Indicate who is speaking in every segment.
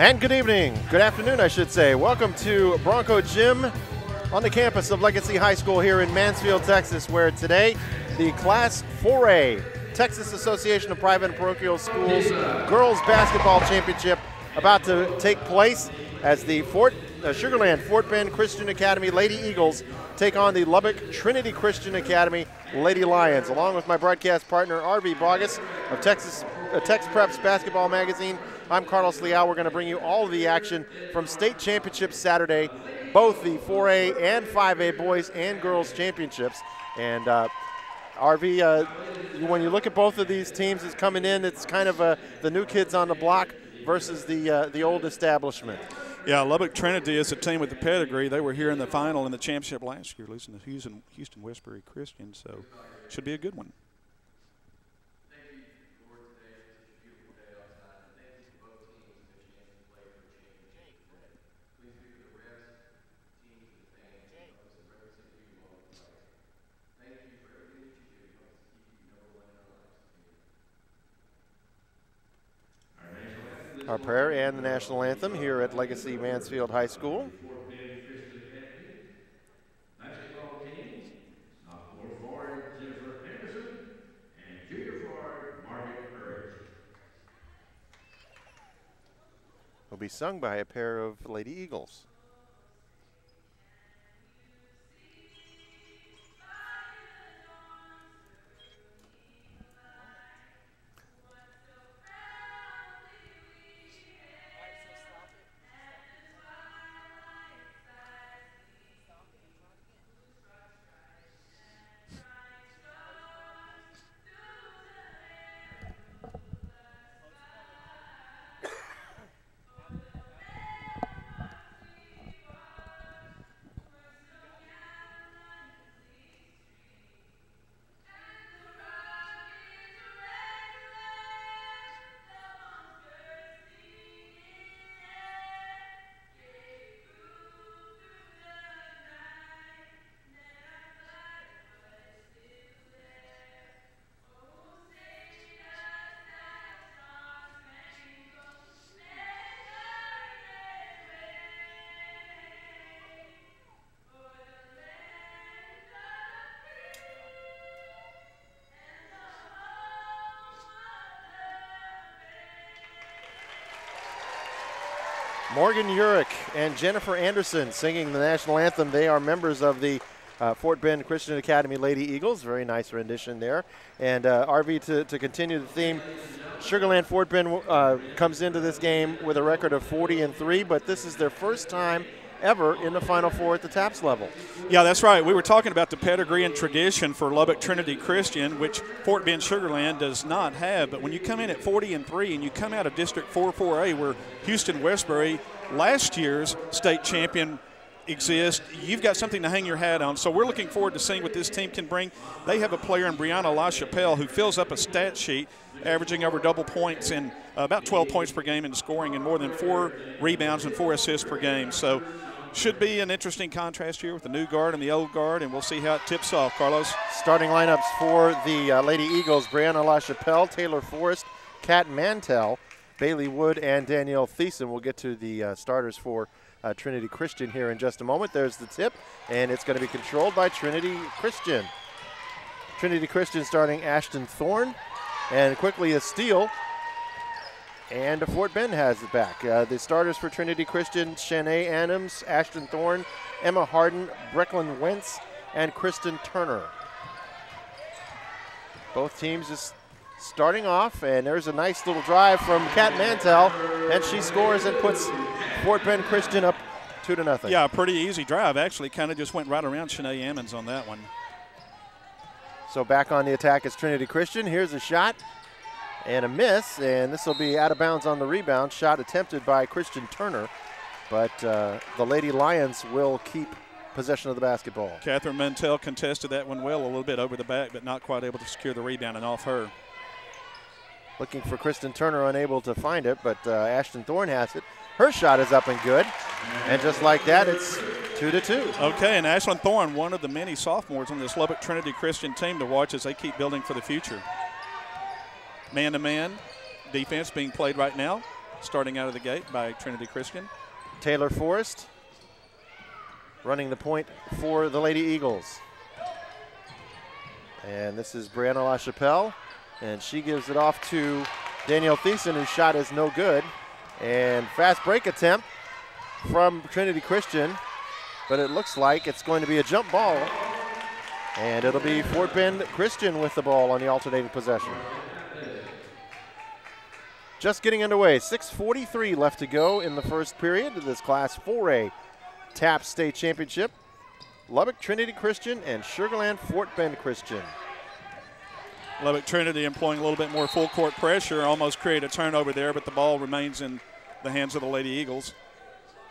Speaker 1: And good evening, good afternoon, I should say. Welcome to Bronco Gym on the campus of Legacy High School here in Mansfield, Texas, where today the Class 4A Texas Association of Private and Parochial Schools Girls Basketball Championship about to take place as the Sugar Land Fort Bend Christian Academy Lady Eagles take on the Lubbock Trinity Christian Academy Lady Lions. Along with my broadcast partner, R.V. Bogus of Tex Preps Basketball Magazine, I'm Carlos Leal. We're going to bring you all of the action from state championships Saturday, both the 4A and 5A boys and girls championships. And RV, when you look at both of these teams that's coming in, it's kind of the new kids on the block versus the old establishment.
Speaker 2: Yeah, Lubbock Trinity is a team with the pedigree. They were here in the final in the championship last year, losing to Houston Westbury Christian, so should be a good one.
Speaker 1: Our prayer and the national anthem here at Legacy Mansfield High School. Will be sung by a pair of Lady Eagles. Morgan Urich and Jennifer Anderson singing the national anthem. They are members of the Fort Bend Christian Academy Lady Eagles. Very nice rendition there. And RV, to continue the theme, Sugar Land Fort Bend comes into this game with a record of 40-3, but this is their first time ever in the Final Four at the TAPPS level.
Speaker 2: Yeah, that's right. We were talking about the pedigree and tradition for Lubbock Trinity Christian, which Fort Bend Sugar Land does not have. But when you come in at 40-3 and you come out of District 4-4A where Houston Westbury, last year's state champion, exists, you've got something to hang your hat on. So we're looking forward to seeing what this team can bring. They have a player in Brianna LaChapelle who fills up a stat sheet, averaging over double points and about 12 points per game in scoring and more than 4 rebounds and 4 assists per game. So should be an interesting contrast here with the new guard and the old guard, and we'll see how it tips off, Carlos.
Speaker 1: Starting lineups for the Lady Eagles: Brianna LaChapelle, Taylor Forrest, Kat Mantell, Bailey Wood, and Danielle Thiessen. We'll get to the starters for Trinity Christian here in just a moment. There's the tip, and it's going to be controlled by Trinity Christian. Trinity Christian starting Ashton Thorne, and quickly a steal. And Fort Bend has it back. The starters for Trinity Christian: Shanae Adams, Ashton Thorne, Emma Harden, Brecklin Wentz, and Kristen Turner. Both teams just starting off, and there's a nice little drive from Kat Mantell, and she scores and puts Fort Bend Christian up 2-0.
Speaker 2: Yeah, pretty easy drive. Actually, kind of just went right around Shanae Ammons on that one.
Speaker 1: So back on the attack is Trinity Christian. Here's a shot and a miss, and this will be out of bounds on the rebound. Shot attempted by Kristen Turner, but the Lady Lions will keep possession of the basketball.
Speaker 2: Catherine Mantell contested that one well, a little bit over the back, but not quite able to secure the rebound and off her.
Speaker 1: Looking for Kristen Turner, unable to find it, but Ashton Thorne has it. Her shot is up and good, and just like that, it's 2-2.
Speaker 2: Okay, and Ashton Thorne, one of the many sophomores on this Lubbock Trinity Christian team to watch as they keep building for the future. Man-to-man defense being played right now. starting out of the gate by Trinity Christian.
Speaker 1: Taylor Forrest running the point for the Lady Eagles. And this is Brianna LaChapelle, and she gives it off to Danielle Thiessen, whose shot is no good. And fast break attempt from Trinity Christian, but it looks like it's going to be a jump ball. And it'll be Fort Bend Christian with the ball on the alternating possession. Just getting underway, 6:43 left to go in the first period of this Class 4A TAPPS State Championship. Lubbock Trinity Christian and Sugar Land Fort Bend Christian.
Speaker 2: Lubbock Trinity employing a little bit more full court pressure, almost create a turnover there, but the ball remains in the hands of the Lady Eagles.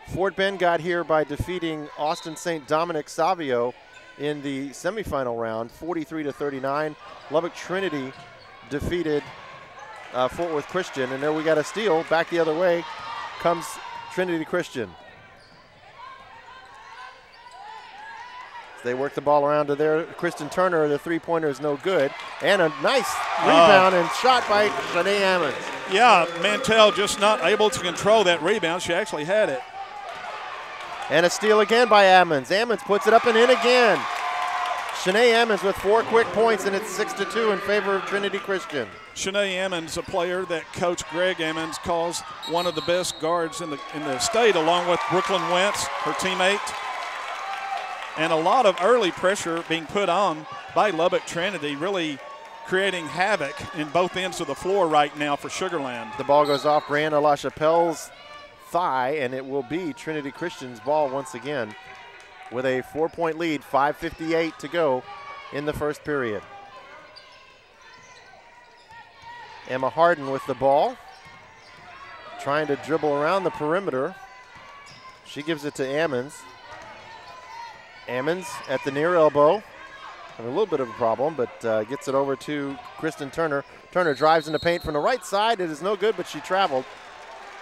Speaker 1: Fort Bend got here by defeating Austin St. Dominic Savio in the semifinal round, 43-39. Lubbock Trinity defeated Fort Worth Christian, and there we got a steal. Back the other way comes Trinity Christian. They work the ball around to there. Kristen Turner, the three-pointer is no good. And a nice rebound and shot by Shanae Ammons.
Speaker 2: Yeah, Mantell just not able to control that rebound. She actually had it.
Speaker 1: And a steal again by Ammons. Ammons puts it up and in again. Shanae Ammons with 4 quick points, and it's 6-2 in favor of Trinity Christian.
Speaker 2: Shanae Ammons, a player that Coach Greg Ammons calls one of the best guards in the state, along with Brooklyn Wentz, her teammate. And a lot of early pressure being put on by Lubbock Trinity, really creating havoc in both ends of the floor right now for Sugar Land.
Speaker 1: The ball goes off Brianna LaChapelle's thigh, and it will be Trinity Christian's ball once again with a 4-point lead, 5:58 to go in the first period. Emma Harden with the ball, trying to dribble around the perimeter. She gives it to Ammons. Ammons at the near elbow. Having a little bit of a problem, but gets it over to Kristen Turner. Turner drives in the paint from the right side. It is no good, but she traveled.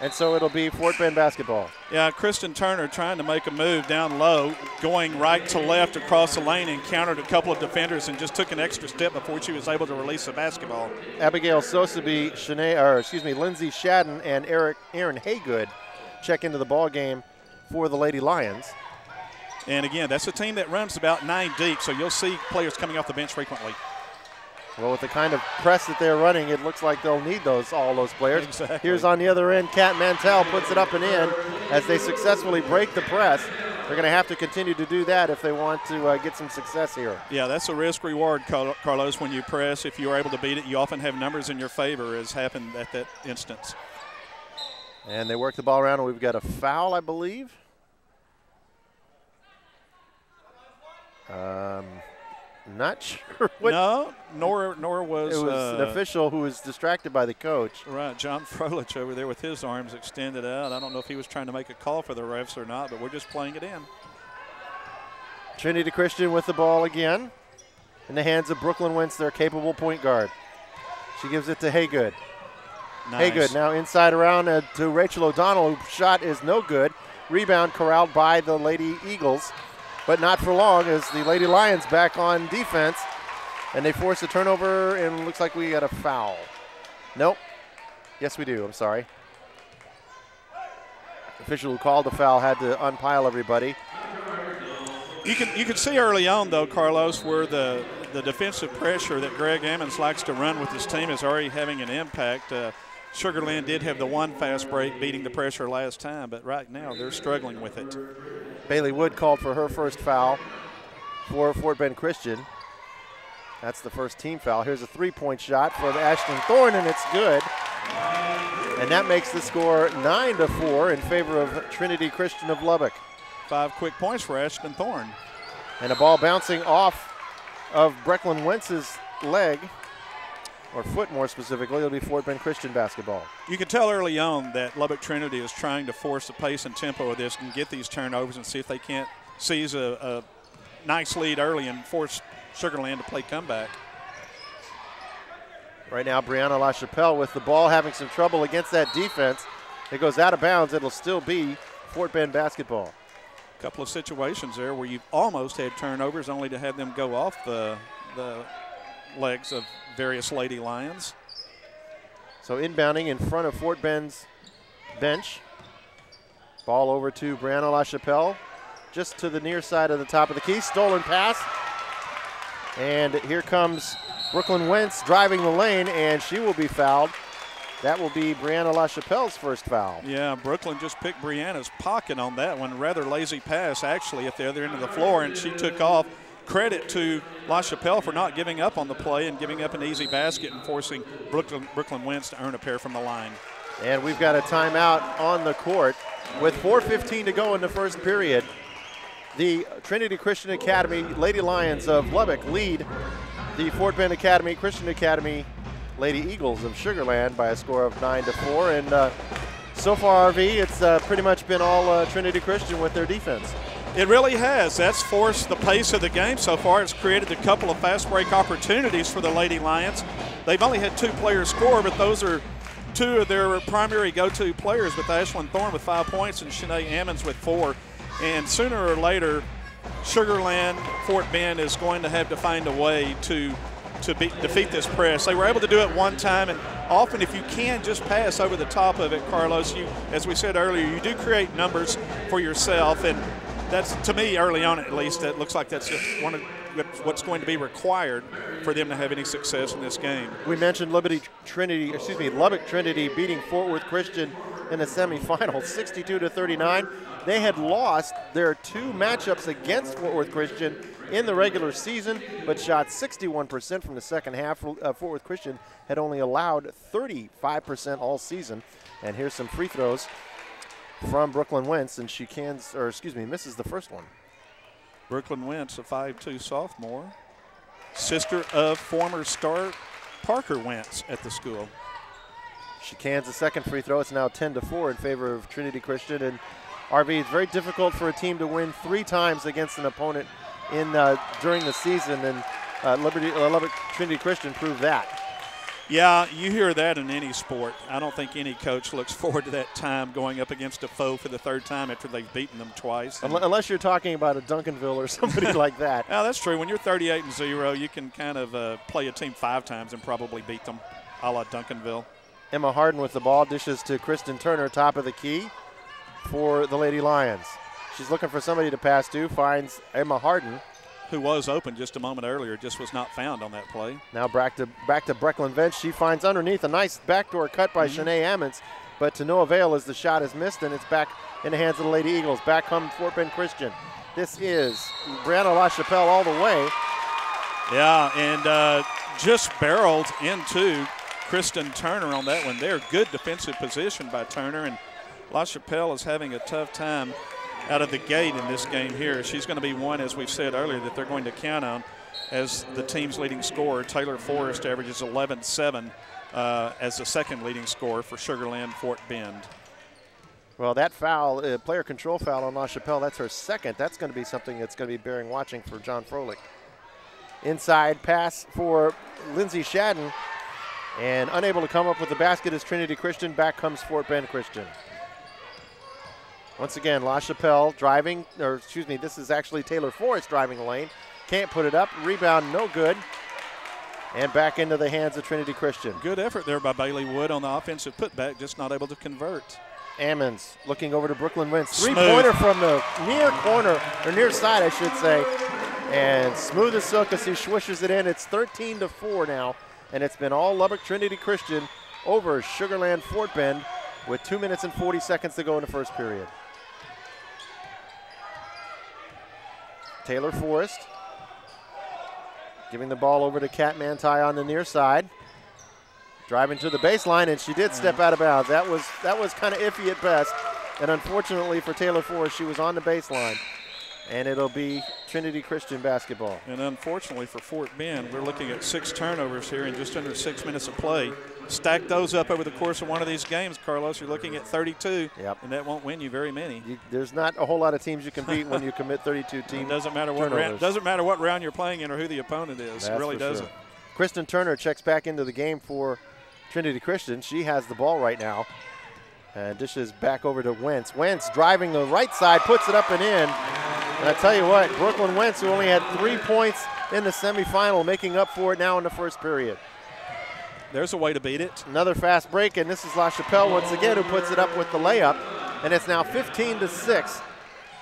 Speaker 1: And so it'll be Fort Bend basketball.
Speaker 2: Yeah, Kristen Turner trying to make a move down low, going right to left across the lane, encountered a couple of defenders and just took an extra step before she was able to release the basketball.
Speaker 1: Abigail Sosaby, Lindsay Shadden, and Aaron Haygood check into the ball game for the Lady Lions.
Speaker 2: And again, that's a team that runs about 9 deep, so you'll see players coming off the bench frequently.
Speaker 1: Well, with the kind of press that they're running, it looks like they'll need all those players.
Speaker 2: Exactly.
Speaker 1: Here's on the other end, Kat Mantell puts it up and in as they successfully break the press. They're going to have to continue to do that if they want to get some success here.
Speaker 2: Yeah, that's a risk-reward, Carlos, when you press. If you're able to beat it, you often have numbers in your favor, as happened at that instance.
Speaker 1: And they work the ball around, and we've got a foul, I believe. Not sure.
Speaker 2: No, nor was
Speaker 1: it was an official who was distracted by the coach.
Speaker 2: Right, John Froelich over there with his arms extended out. I don't know if he was trying to make a call for the refs or not, but we're just playing it in.
Speaker 1: Trinity Christian with the ball again in the hands of Brooklyn Wentz, their capable point guard. She gives it to Haygood.
Speaker 2: Nice.
Speaker 1: Haygood now inside around to Rachel O'Donnell, whose shot is no good. Rebound corralled by the Lady Eagles, but not for long as the Lady Lions back on defense, and they force a turnover, and it looks like we got a foul. Nope. Yes, we do. I'm sorry. The official who called the foul had to unpile everybody.
Speaker 2: You can see early on, though, Carlos, where the defensive pressure that Greg Ammons likes to run with his team is already having an impact. Sugar Land did have the one fast break beating the pressure last time, but right now they're struggling with it.
Speaker 1: Bailey Wood called for her first foul for Fort Bend Christian. That's the first team foul. Here's a three-point shot for Ashton Thorne, and it's good. And that makes the score 9-4 in favor of Trinity Christian of Lubbock.
Speaker 2: 5 quick points for Ashton Thorne.
Speaker 1: And a ball bouncing off of Brooklyn Wentz's leg, or foot more specifically. It'll be Fort Bend Christian basketball.
Speaker 2: You can tell early on that Lubbock Trinity is trying to force the pace and tempo of this and get these turnovers and see if they can't seize a nice lead early and force Sugar Land to play comeback.
Speaker 1: Right now, Brianna LaChapelle with the ball, having some trouble against that defense. It goes out of bounds. It'll still be Fort Bend basketball.
Speaker 2: A couple of situations there where you've almost had turnovers only to have them go off the legs of various Lady Lions.
Speaker 1: So inbounding in front of Fort Bend's bench. Ball over to Brianna LaChapelle, just to the near side of the top of the key. Stolen pass. And here comes Brooklyn Wentz driving the lane, and she will be fouled. That will be Brianna LaChapelle's first foul.
Speaker 2: Yeah, Brooklyn just picked Brianna's pocket on that one. Rather lazy pass, actually, at the other end of the floor, and she took off. Credit to LaChapelle for not giving up on the play and giving up an easy basket and forcing Brooklyn Wentz to earn a pair from the line.
Speaker 1: And we've got a timeout on the court with 4:15 to go in the first period. The Trinity Christian Academy Lady Lions of Lubbock lead the Fort Bend Academy Christian Academy Lady Eagles of Sugar Land by a score of 9-4. And so far, RV, it's pretty much been all Trinity Christian with their defense.
Speaker 2: It really has. That's forced the pace of the game so far. It's created a couple of fast break opportunities for the Lady Lions. They've only had 2 players score, but those are 2 of their primary go-to players, with Ashlyn Thorne with 5 points and Shanae Ammons with 4. And sooner or later, Sugar Land, Fort Bend is going to have to find a way to defeat this press. They were able to do it one time, and often if you can just pass over the top of it, Carlos, you, as we said earlier, you do create numbers for yourself, and that's, to me, early on at least, it looks like that's just one of what's going to be required for them to have any success in this game.
Speaker 1: We mentioned Lubbock Trinity beating Fort Worth Christian in the semifinals, 62-39. They had lost their 2 matchups against Fort Worth Christian in the regular season, but shot 61% from the second half. Fort Worth Christian had only allowed 35% all season. And here's some free throws from Brooklyn Wentz, and she misses the first one.
Speaker 2: Brooklyn Wentz, a 5'2" sophomore, sister of former star Parker Wentz at the school.
Speaker 1: She cans the second free throw. It's now 10-4 in favor of Trinity Christian. And RV, it's very difficult for a team to win 3 times against an opponent during the season, and Lubbock Trinity Christian proved that.
Speaker 2: Yeah, you hear that in any sport. I don't think any coach looks forward to that time going up against a foe for the 3rd time after they've beaten them twice.
Speaker 1: Unless you're talking about a Duncanville or somebody like that.
Speaker 2: Yeah, that's true. When you're 38-0, you can kind of play a team 5 times and probably beat them, a la Duncanville.
Speaker 1: Emma Harden with the ball, dishes to Kristen Turner, top of the key for the Lady Lions. She's looking for somebody to pass to, finds Emma Harden,
Speaker 2: who was open just a moment earlier, just was not found on that play.
Speaker 1: Now back to Brooklyn Wentz. She finds underneath a nice backdoor cut by Shanae Ammons, but to no avail as the shot is missed, and it's back in the hands of the Lady Eagles. Back comes Fort Bend Christian. This is Brianna LaChapelle all the way.
Speaker 2: Yeah, and just barreled into Kristen Turner on that one there. Good defensive position by Turner, and LaChapelle is having a tough time out of the gate in this game here. She's going to be one, as we've said earlier, that they're going to count on as the team's leading scorer. Taylor Forrest averages 11-7 as the second leading scorer for Sugar Land Fort Bend.
Speaker 1: Well, that foul, player control foul on LaChapelle, that's her second. That's going to be something that's going to be bearing watching for John Froelich. Inside pass for Lindsay Shadden, and unable to come up with the basket is Trinity Christian. Back comes Fort Bend Christian. Once again, LaChapelle driving, this is actually Taylor Forrest driving the lane. Can't put it up. Rebound, no good. And back into the hands of Trinity Christian.
Speaker 2: Good effort there by Bailey Wood on the offensive putback, just not able to convert.
Speaker 1: Ammons looking over to Brooklyn Wentz. Three-pointer from the near corner, or near side, I should say. And smooth as silk as he swishes it in. It's 13-4 now, and it's been all Lubbock Trinity Christian over Sugar Land Fort Bend with 2 minutes and 40 seconds to go in the first period. Taylor Forrest giving the ball over to Kat Manti on the near side. Driving to the baseline, and she did step out of bounds. That was kind of iffy at best. And unfortunately for Taylor Forrest, she was on the baseline. And it'll be Trinity Christian basketball.
Speaker 2: And unfortunately for Fort Bend, we're looking at 6 turnovers here in just under 6 minutes of play. Stack those up over the course of one of these games, Carlos, you're looking at 32.
Speaker 1: Yep.
Speaker 2: And that won't win you very many.
Speaker 1: There's not a whole lot of teams you can beat when you commit 32 teams.
Speaker 2: Doesn't matter what round you're playing in or who the opponent is. It really doesn't.
Speaker 1: Sure. Kristen Turner checks back into the game for Trinity Christian. She has the ball right now. And dishes back over to Wentz. Wentz driving the right side, puts it up and in. And I tell you what, Brooklyn Wentz, who only had 3 points in the semifinal, making up for it now in the first period.
Speaker 2: There's a way to beat it.
Speaker 1: Another fast break, and this is La Chapelle once again who puts it up with the layup. And it's now 15-6.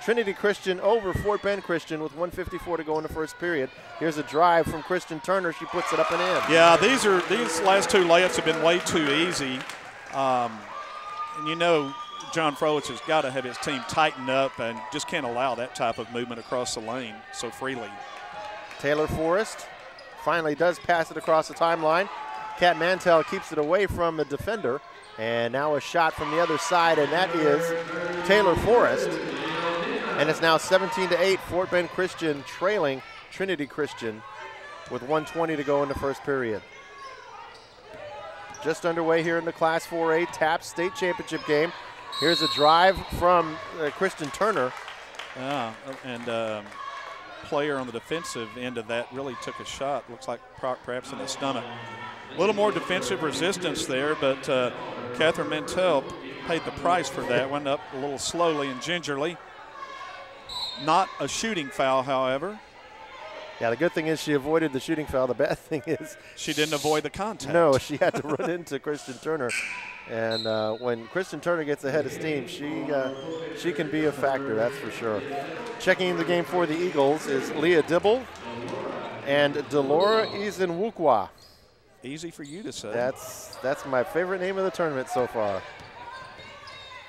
Speaker 1: Trinity Christian over Fort Bend Christian with 1:54 to go in the first period. Here's a drive from Kristen Turner. She puts it up and in.
Speaker 2: Yeah, these last two layups have been way too easy. And you know John Frolich has got to have his team tighten up and just can't allow that type of movement across the lane so freely.
Speaker 1: Taylor Forrest finally does pass it across the timeline. Kat Mantell keeps it away from the defender. And now a shot from the other side, and that is Taylor Forrest. And it's now 17-8, Fort Bend Christian trailing Trinity Christian with 1:20 to go in the first period. Just underway here in the Class 4A TAPPS State Championship game. Here's a drive from Kristen Turner.
Speaker 2: Yeah, and player on the defensive end of that really took a shot. Looks like perhaps in the stomach. A little more defensive resistance there, but Catherine Mantell paid the price for that one, up a little slowly and gingerly. Not a shooting foul, however.
Speaker 1: Yeah, the good thing is she avoided the shooting foul. The bad thing is
Speaker 2: she didn't avoid the contact.
Speaker 1: No, she had to run into Kristen Turner. And when Kristen Turner gets ahead of steam, she can be a factor, that's for sure. Checking in the game for the Eagles is Leah Dibble and Delora Izenwukwa.
Speaker 2: Easy for you to say.
Speaker 1: That's my favorite name of the tournament so far.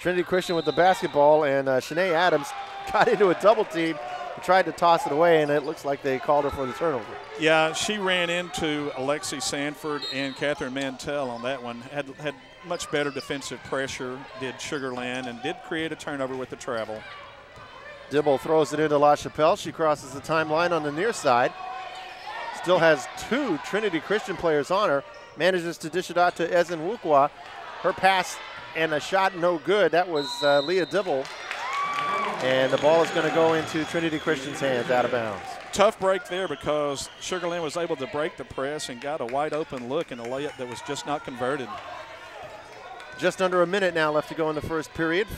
Speaker 1: Trinity Christian with the basketball, and Shanae Adams got into a double team, tried to toss it away, and it looks like they called her for the turnover.
Speaker 2: Yeah, she ran into Alexi Sanford and Catherine Mantell on that one. Had much better defensive pressure, did Sugarland, and did create a turnover with the travel.
Speaker 1: Dibble throws it into La Chapelle. She crosses the timeline on the near side. Still has two Trinity Christian players on her. Manages to dish it out to Ezenwukwa. Her pass and a shot no good. That was Leah Dibble. And the ball is going to go into Trinity Christian's hands out of bounds.
Speaker 2: Tough break there because Sugarland was able to break the press and got a wide open look and a layup that was just not converted.
Speaker 1: Just under a minute now left to go in the first period.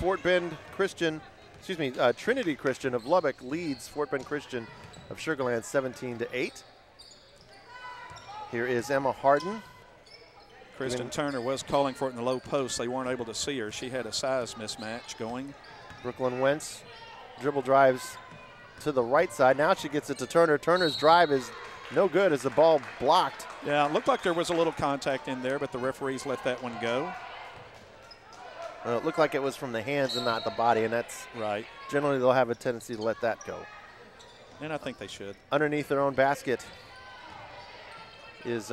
Speaker 1: Trinity Christian of Lubbock leads Fort Bend Christian of Sugarland 17-8. Here is Emma Harden.
Speaker 2: Kristen Turner was calling for it in the low post. They weren't able to see her. She had a size mismatch going.
Speaker 1: Brooklyn Wentz dribble drives to the right side. Now she gets it to Turner. Turner's drive is no good as the ball blocked.
Speaker 2: Yeah, it looked like there was a little contact in there, but the referees let that one go.
Speaker 1: Well, it looked like it was from the hands and not the body, and that's
Speaker 2: right.
Speaker 1: Generally, they'll have a tendency to let that go.
Speaker 2: And I think they should.
Speaker 1: Underneath their own basket is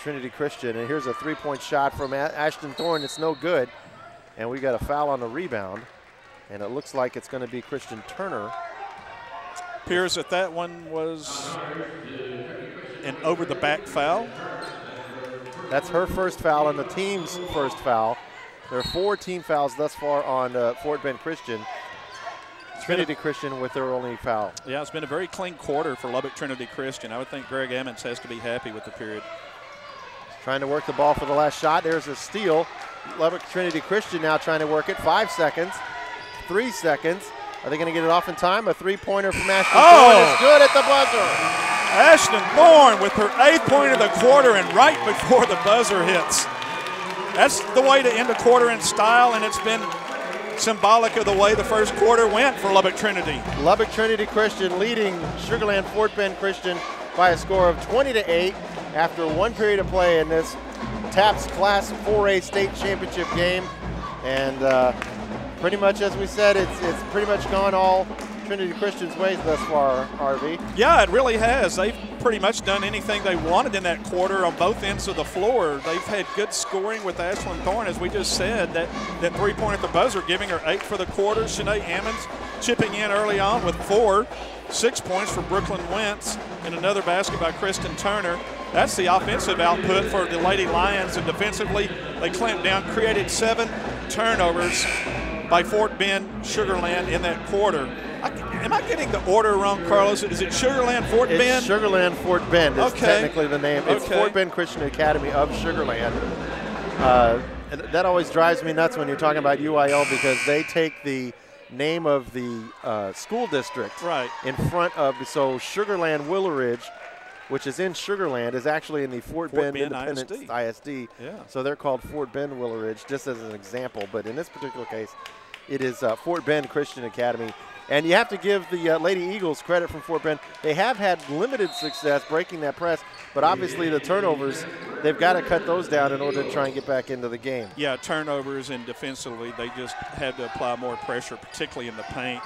Speaker 1: Trinity Christian, and here's a three-point shot from Ashton Thorne. It's no good, and we got a foul on the rebound, and it looks like it's going to be Kristen Turner.
Speaker 2: Appears that one was an over-the-back foul.
Speaker 1: That's her first foul and the team's first foul. There are 4 team fouls thus far on Fort Bend Christian. Trinity Christian with their only foul.
Speaker 2: Yeah, it's been a very clean quarter for Lubbock Trinity Christian. I would think Greg Emmons has to be happy with the period.
Speaker 1: Trying to work the ball for the last shot. There's a steal. Lubbock Trinity Christian now trying to work it. 5 seconds, 3 seconds. Are they going to get it off in time? A three-pointer from Ashton Thorne is good at the buzzer.
Speaker 2: Ashton Thorne with her 8th point of the quarter and right before the buzzer hits. That's the way to end a quarter in style, and it's been symbolic of the way the first quarter went for Lubbock Trinity.
Speaker 1: Lubbock Trinity Christian leading Sugarland Fort Bend Christian by a score of 20-8 after 1 period of play in this TAPPS Class 4A State Championship game. And pretty much, as we said, it's pretty much gone all Trinity Christian's ways thus far, RV.
Speaker 2: Yeah, it really has. They've pretty much done anything they wanted in that quarter on both ends of the floor. They've had good scoring with Ashlyn Thorne, as we just said. That three-point at the buzzer, giving her 8 for the quarter. Shanae Ammons chipping in early on with 4. 6 points for Brooklyn Wentz and another basket by Kristen Turner. That's the offensive output for the Lady Lions, and defensively they clamped down, created 7 turnovers by Fort Bend Sugarland in that quarter. Am I getting the order wrong, Carlos? Is it Sugarland Fort Bend?
Speaker 1: It's Sugarland Fort Bend is technically the name. It's
Speaker 2: Okay.
Speaker 1: Fort Bend Christian Academy of Sugarland. And that always drives me nuts when you're talking about UIL because they take the name of the school district
Speaker 2: right
Speaker 1: in front of, so Sugarland Willow Ridge which is in Sugar Land, is actually in the Fort Bend Independent ISD.
Speaker 2: Yeah.
Speaker 1: So they're called Fort Bend Willow Ridge, just as an example. But in this particular case, it is Fort Bend Christian Academy. And you have to give the Lady Eagles credit from Fort Bend. They have had limited success breaking that press, but obviously the turnovers, they've got to cut those down in order to try and get back into the game.
Speaker 2: Yeah, turnovers and defensively, they just had to apply more pressure, particularly in the paint.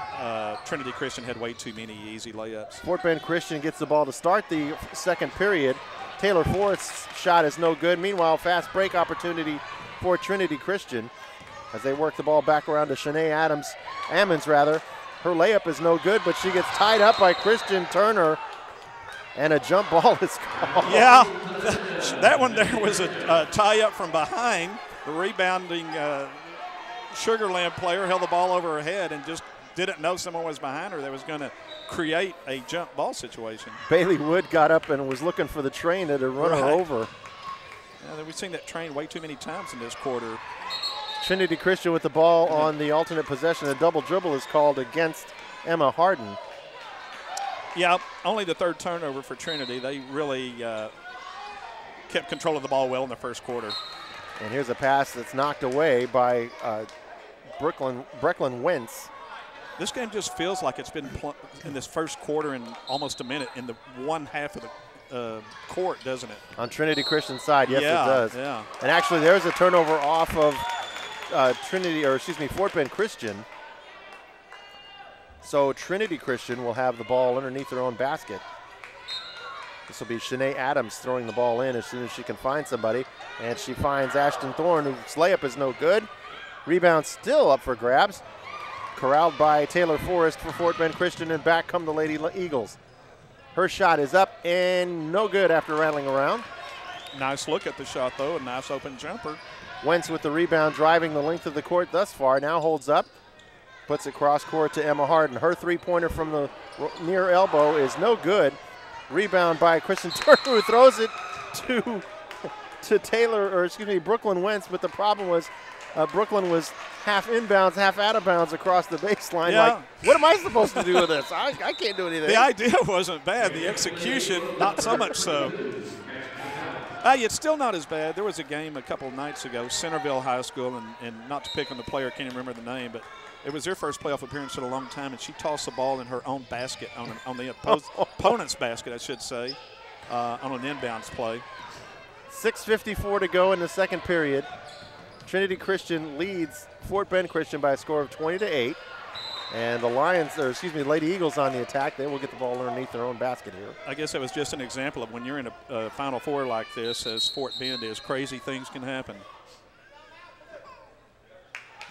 Speaker 2: Trinity Christian had way too many easy layups.
Speaker 1: Fort Bend Christian gets the ball to start the second period. Taylor Forrest's shot is no good. Meanwhile, fast break opportunity for Trinity Christian as they work the ball back around to Shanae Ammons. Her layup is no good, but she gets tied up by Christian Turner, and a jump ball is called.
Speaker 2: Yeah, that one there was a tie-up from behind. The rebounding Sugar Land player held the ball over her head and just didn't know someone was behind her that was going to create a jump ball situation.
Speaker 1: Bailey Wood got up and was looking for the train that had run her over.
Speaker 2: Yeah, we've seen that train way too many times in this quarter.
Speaker 1: Trinity Christian with the ball on the alternate possession. A double dribble is called against Emma Harden.
Speaker 2: Yeah, only the third turnover for Trinity. They really kept control of the ball well in the first quarter.
Speaker 1: And here's a pass that's knocked away by Brecklin Wentz.
Speaker 2: This game just feels like it's been in this first quarter in almost a minute in the one half of the court, doesn't it?
Speaker 1: On Trinity Christian's side, yes, it does.
Speaker 2: Yeah.
Speaker 1: And actually, there's a turnover off of Fort Bend Christian. So Trinity Christian will have the ball underneath their own basket. This will be Shanae Adams throwing the ball in as soon as she can find somebody. And she finds Ashton Thorne, whose layup is no good. Rebound still up for grabs. Corralled by Taylor Forrest for Fort Bend Christian, and back come the Lady Eagles. Her shot is up and no good after rattling around.
Speaker 2: Nice look at the shot, though. A nice open jumper.
Speaker 1: Wentz with the rebound, driving the length of the court thus far. Now holds up, puts it cross court to Emma Harden. Her three-pointer from the near elbow is no good. Rebound by Kristen Turner, who throws it to Brooklyn Wentz. But the problem was Brooklyn was half inbounds, half out of bounds across the baseline.
Speaker 2: Yeah.
Speaker 1: Like, what am I supposed to do with this? I can't do anything.
Speaker 2: The idea wasn't bad. The execution, not so much so. It's still not as bad. There was a game a couple nights ago, Centerville High School, and not to pick on the player, I can't even remember the name, but it was their first playoff appearance in a long time, and she tossed the ball in her own basket, on the opponent's basket, I should say, on an inbounds play.
Speaker 1: 6:54 to go in the second period. Trinity Christian leads Fort Bend Christian by a score of 20-8. And the Lady Eagles on the attack. They will get the ball underneath their own basket here.
Speaker 2: I guess that was just an example of when you're in a Final Four like this, as Fort Bend is, crazy things can happen.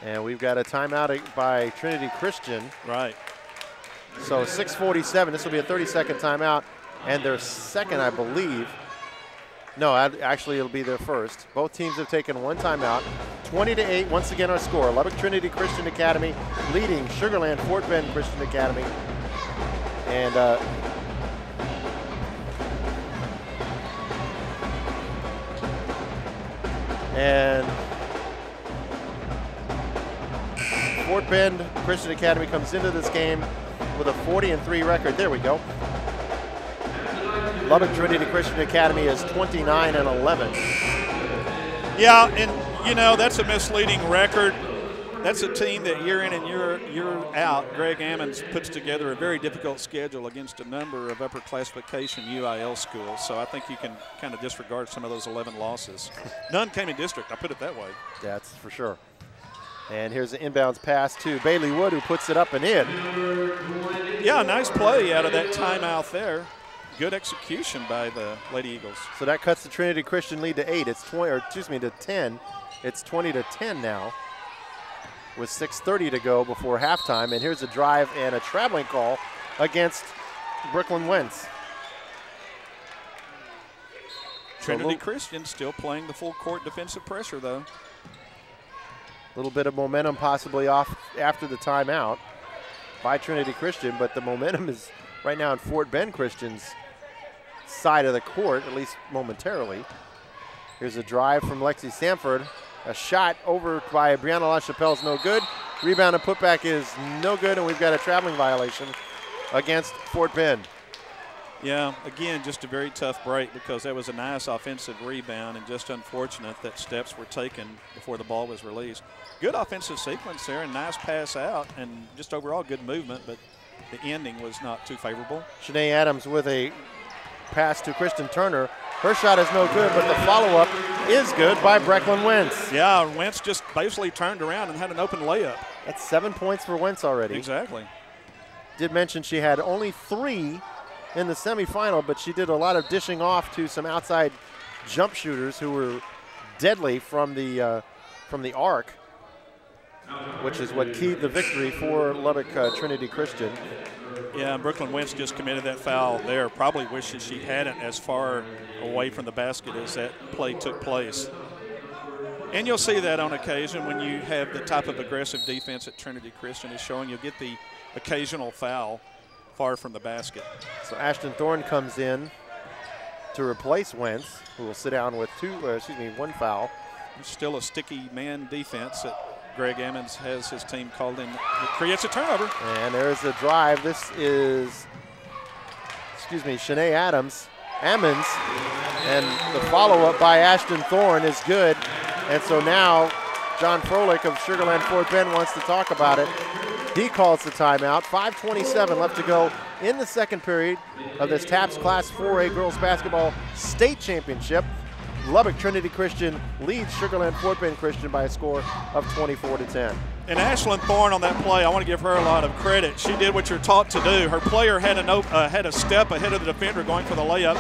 Speaker 1: And we've got a timeout by Trinity Christian.
Speaker 2: Right.
Speaker 1: So 6:47. This will be a 30-second timeout. And their second, I believe. No, actually, it'll be their first. Both teams have taken one timeout. 20-8, once again our score. Lubbock Trinity Christian Academy leading Sugar Land Fort Bend Christian Academy. And Fort Bend Christian Academy comes into this game with a 40-3 record. There we go. Lubbock Trinity Christian Academy is 29-11.
Speaker 2: Yeah, and that's a misleading record. That's a team that year in and year out, Greg Ammons puts together a very difficult schedule against a number of upper classification UIL schools. So I think you can kind of disregard some of those 11 losses. None came in district, I'll put it that way.
Speaker 1: That's for sure. And here's an inbounds pass to Bailey Wood, who puts it up and in.
Speaker 2: Yeah, nice play out of that timeout there. Good execution by the Lady Eagles.
Speaker 1: So that cuts the Trinity Christian lead to 8. It's to 10. It's 20-10 now, with 6:30 to go before halftime. And here's a drive and a traveling call against Brooklyn Wentz.
Speaker 2: Trinity Christian still playing the full court defensive pressure, though.
Speaker 1: A little bit of momentum possibly off after the timeout by Trinity Christian, but the momentum is right now in Fort Bend Christian's side of the court, at least momentarily. Here's a drive from Lexi Sanford. A shot over by Brianna LaChapelle is no good. Rebound and putback is no good, and we've got a traveling violation against Fort Bend.
Speaker 2: Yeah, again, just a very tough break because that was a nice offensive rebound and just unfortunate that steps were taken before the ball was released. Good offensive sequence there and nice pass out and just overall good movement, but the ending was not too favorable.
Speaker 1: Shanae Adams with a pass to Kristen Turner. Her shot is no good, but the follow-up is good by Brecklin Wentz.
Speaker 2: Yeah, Wentz just basically turned around and had an open layup.
Speaker 1: That's 7 points for Wentz already.
Speaker 2: Exactly.
Speaker 1: Did mention she had only 3 in the semifinal, but she did a lot of dishing off to some outside jump shooters who were deadly from the arc, which is what keyed the victory for Lubbock Trinity Christian.
Speaker 2: Yeah, Brooklyn Wentz just committed that foul there. Probably wishes she hadn't as far away from the basket as that play took place. And you'll see that on occasion when you have the type of aggressive defense that Trinity Christian is showing. You'll get the occasional foul far from the basket. So
Speaker 1: Ashton Thorne comes in to replace Wentz, who will sit down with 1 foul.
Speaker 2: Still a sticky man defense that Greg Ammons has his team called in. It creates a turnover.
Speaker 1: And there's a drive. This is, Shanae Ammons. And the follow-up by Ashton Thorne is good. And so now John Froelich of Sugarland Fort Bend wants to talk about it. He calls the timeout. 5:27 left to go in the second period of this TAPPS Class 4A Girls Basketball State Championship. Lubbock Trinity Christian leads Sugarland Fort Bend Christian by a score of 24-10.
Speaker 2: And Ashlyn Thorne on that play, I want to give her a lot of credit. She did what you're taught to do. Her player had a step ahead of the defender going for the layup,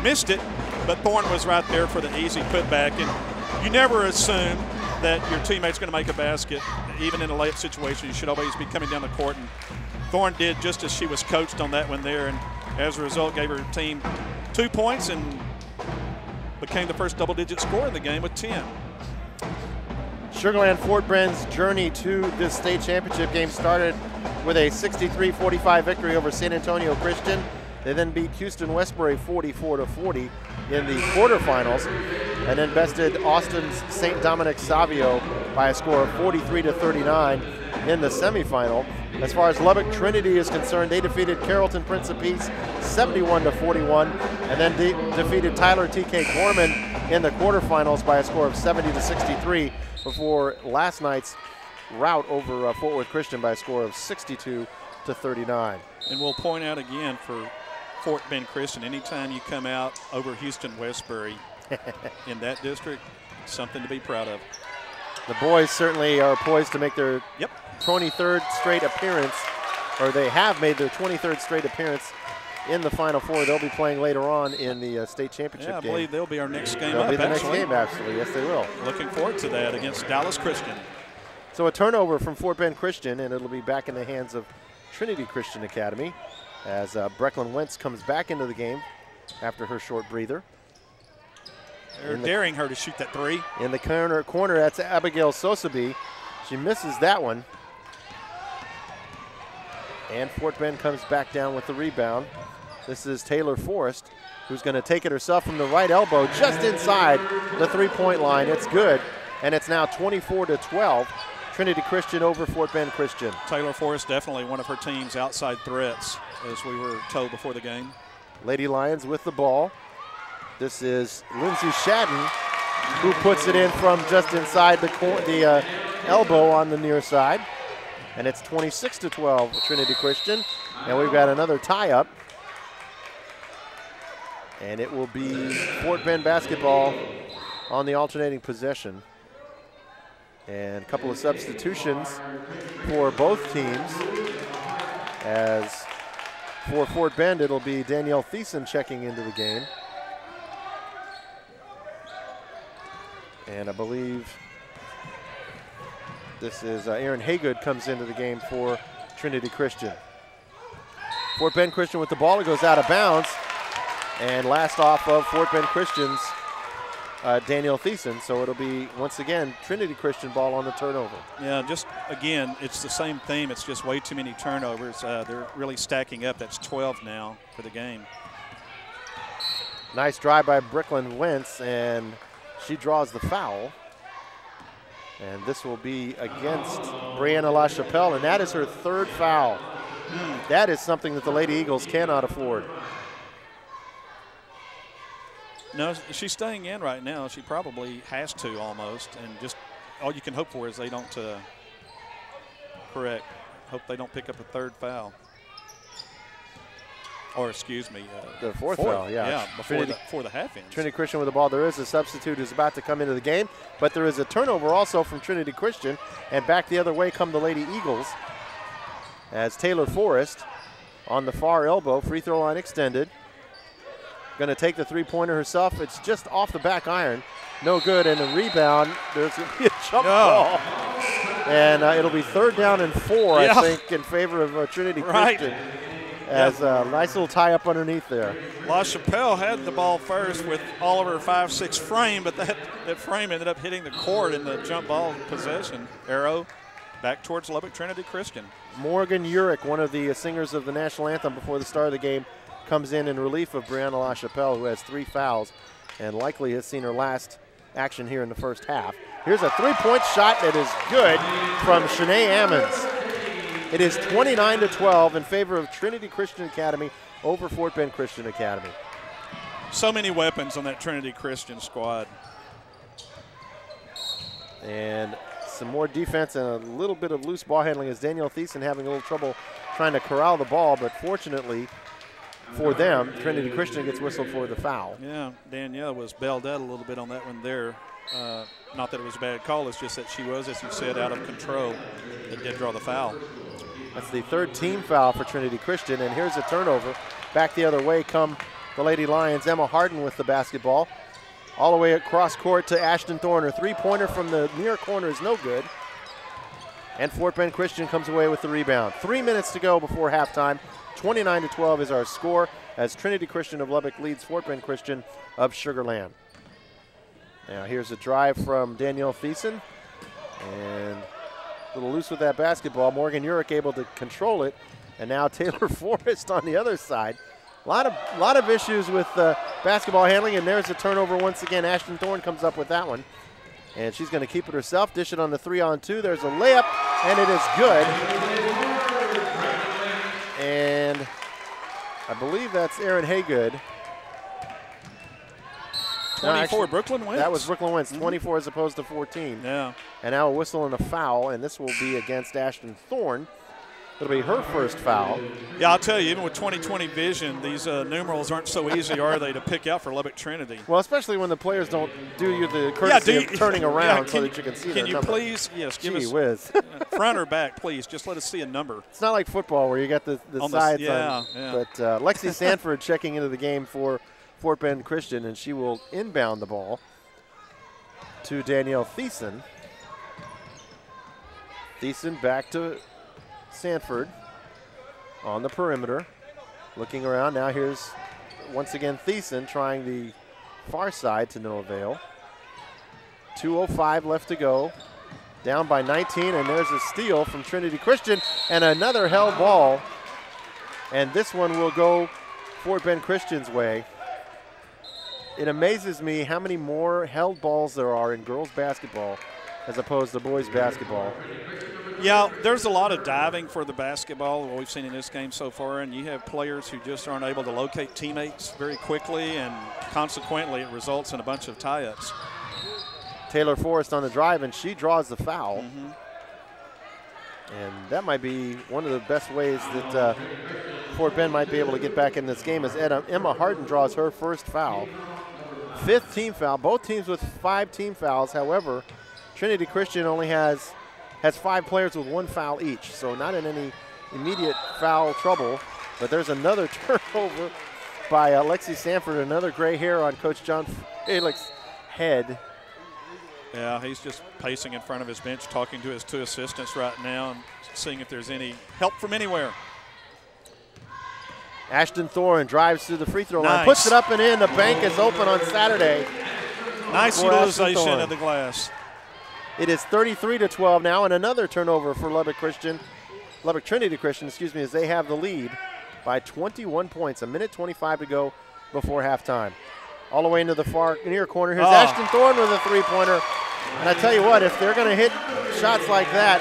Speaker 2: missed it, but Thorne was right there for the easy putback. And you never assume that your teammate's going to make a basket, even in a layup situation. You should always be coming down the court. And Thorne did just as she was coached on that one there, and as a result gave her team 2 points and became the first double-digit scorer in the game with 10.
Speaker 1: Sugarland Fort Bend's journey to this state championship game started with a 63-45 victory over San Antonio Christian. They then beat Houston Westbury 44-40 in the quarterfinals, and then bested Austin's St. Dominic Savio by a score of 43-39 in the semifinal. As far as Lubbock Trinity is concerned, they defeated Carrollton Prince of Peace 71-41, and then defeated Tyler T.K. Gorman in the quarterfinals by a score of 70-63 before last night's rout over Fort Worth Christian by a score of 62-39.
Speaker 2: And we'll point out again for Fort Bend Christian, anytime you come out over Houston Westbury in that district, something to be proud of.
Speaker 1: The boys certainly are poised to make their 23rd straight appearance, or they have made their 23rd straight appearance in the Final Four. They'll be playing later on in the state championship game.
Speaker 2: I believe they'll be our next game
Speaker 1: They'll
Speaker 2: up,
Speaker 1: be the
Speaker 2: actually.
Speaker 1: next game, absolutely. Yes, they will.
Speaker 2: Looking forward to that against Dallas Christian.
Speaker 1: So a turnover from Fort Bend Christian, and it'll be back in the hands of Trinity Christian Academy as Brecklin Wentz comes back into the game after her short breather.
Speaker 2: They're daring her to shoot that three.
Speaker 1: In the corner, that's Abigail Sosaby. She misses that one. And Fort Bend comes back down with the rebound. This is Taylor Forrest, who's going to take it herself from the right elbow just inside the three-point line. It's good, and it's now 24-12. Trinity Christian over Fort Bend Christian.
Speaker 2: Taylor Forrest definitely one of her team's outside threats, as we were told before the game.
Speaker 1: Lady Lions with the ball. This is Lindsay Shadden, who puts it in from just inside the elbow on the near side. And it's 26-12 Trinity Christian. And we've got another tie-up. And it will be Fort Bend basketball on the alternating possession. And a couple of substitutions for both teams. As for Fort Bend, it'll be Danielle Thiessen checking into the game. And I believe this is Aaron Haygood comes into the game for Trinity Christian. Fort Bend Christian with the ball. It goes out of bounds. And last off of Fort Bend Christian's Danielle Thiessen. So it'll be, once again, Trinity Christian ball on the turnover.
Speaker 2: Yeah, just, again, it's the same theme. It's just way too many turnovers. They're really stacking up. That's 12 now for the game.
Speaker 1: Nice drive by Brecklin Wentz, and she draws the foul. And this will be against Brianna LaChapelle, and that is her third foul. That is something that the Lady Eagles cannot afford.
Speaker 2: No, she's staying in right now. She probably has to almost, and just all you can hope for is they don't correct. Hope they don't pick up a third foul. Or, excuse me.
Speaker 1: The fourth foul, yeah.
Speaker 2: Yeah, before the half ends.
Speaker 1: Trinity Christian with the ball. There is a substitute who's about to come into the game, but there is a turnover also from Trinity Christian, and back the other way come the Lady Eagles as Taylor Forrest on the far elbow, free throw line extended. Going to take the three-pointer herself. It's just off the back iron. No good, and a rebound. There's going to be a jump ball. And it'll be 3rd down and 4, I think, in favor of Trinity Christian. As a nice little tie-up underneath there.
Speaker 2: La Chapelle had the ball first with Oliver 5'6" frame, but that frame ended up hitting the court in the jump ball possession. Arrow back towards Lubbock Trinity Christian.
Speaker 1: Morgan Urich, one of the singers of the national anthem before the start of the game, comes in relief of Brianna La Chapelle, who has 3 fouls and likely has seen her last action here in the first half. Here's a three-point shot that is good from Shanae Ammons. It is 29-12 in favor of Trinity Christian Academy over Fort Bend Christian Academy.
Speaker 2: So many weapons on that Trinity Christian squad.
Speaker 1: And some more defense and a little bit of loose ball handling as Danielle Thiessen having a little trouble trying to corral the ball, but fortunately for them, Trinity Christian gets whistled for the foul.
Speaker 2: Yeah, Danielle was bailed out a little bit on that one there. Not that it was a bad call, it's just that she was, as you said, out of control. It did draw the foul.
Speaker 1: That's the 3rd team foul for Trinity Christian, and here's a turnover. Back the other way come the Lady Lions. Emma Harden with the basketball. All the way across court to Ashton Thorne. Her three-pointer from the near corner is no good. And Fort Bend Christian comes away with the rebound. 3 minutes to go before halftime. 29-12 is our score as Trinity Christian of Lubbock leads Fort Bend Christian of Sugar Land. Now here's a drive from Danielle Thiessen. And a little loose with that basketball. Morgan Urich able to control it. And now Taylor Forrest on the other side. A lot of issues with basketball handling, and there's a turnover once again. Ashton Thorne comes up with that one. And she's going to keep it herself, dish it on the 3-on-2. There's a layup, and it is good. And I believe that's Erin Haygood.
Speaker 2: 24,
Speaker 1: no, actually,
Speaker 2: Brooklyn wins.
Speaker 1: That was Brooklyn wins, 24 as opposed to 14.
Speaker 2: Yeah.
Speaker 1: And now a whistle and a foul, and this will be against Ashton Thorne. It'll be her first foul.
Speaker 2: Yeah, I'll tell you, even with 20/20 vision, these numerals aren't so easy, are they, to pick out for Lubbock Trinity?
Speaker 1: Well, especially when the players don't do you the courtesy of turning around so that you can see their number.
Speaker 2: Can you please, yes, give us
Speaker 1: whiz.
Speaker 2: front or back, please. Just let us see a number.
Speaker 1: It's not like football where you got the sides on.
Speaker 2: Yeah.
Speaker 1: But Lexi Sanford checking into the game for Fort Bend Christian, and she will inbound the ball to Danielle Thiessen. Thiessen back to Sanford on the perimeter, looking around. Now here's once again Thiessen trying the far side to no avail. 2:05 left to go. Down by 19, and there's a steal from Trinity Christian and another held ball. And this one will go Fort Bend Christian's way. It amazes me how many more held balls there are in girls basketball as opposed to boys basketball.
Speaker 2: Yeah, there's a lot of diving for the basketball, what we've seen in this game so far, and you have players who just aren't able to locate teammates very quickly, and consequently it results in a bunch of tie-ups.
Speaker 1: Taylor Forrest on the drive, and she draws the foul. And that might be one of the best ways that Fort Bend might be able to get back in this game as Emma Harden draws her first foul. 5th team foul, both teams with 5 team fouls. However, Trinity Christian only has 5 players with 1 foul each, so not in any immediate foul trouble. But there's another turnover by Lexi Sanford, another gray hair on Coach John Felix's head.
Speaker 2: Yeah, he's just pacing in front of his bench, talking to his 2 assistants right now and seeing if there's any help from anywhere.
Speaker 1: Ashton Thorne drives to the free throw line, puts it up and in. The bank is open on Saturday.
Speaker 2: Nice utilization of the glass.
Speaker 1: It is 33-12 now, and another turnover for Lubbock Trinity Christian, as they have the lead by 21 points. 1:25 to go before halftime. All the way into the far near corner. Here's Ashton Thorne with a three-pointer. And I tell you what, if they're going to hit shots like that,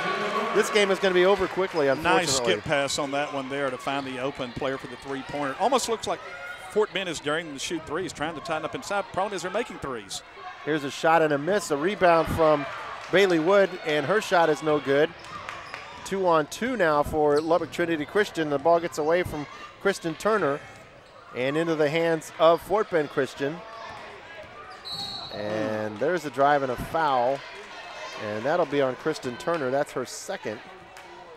Speaker 1: this game is going to be over quickly, unfortunately.
Speaker 2: Nice skip pass on that one there to find the open player for the three-pointer. Almost looks like Fort Bend is daring them to shoot threes, trying to tighten up inside. Problem is they're making threes.
Speaker 1: Here's a shot and a miss, a rebound from Bailey Wood, and her shot is no good. 2-on-2 now for Lubbock Trinity Christian. The ball gets away from Kristen Turner and into the hands of Fort Bend Christian. And there's a drive and a foul, and that'll be on Kristen Turner. That's her second,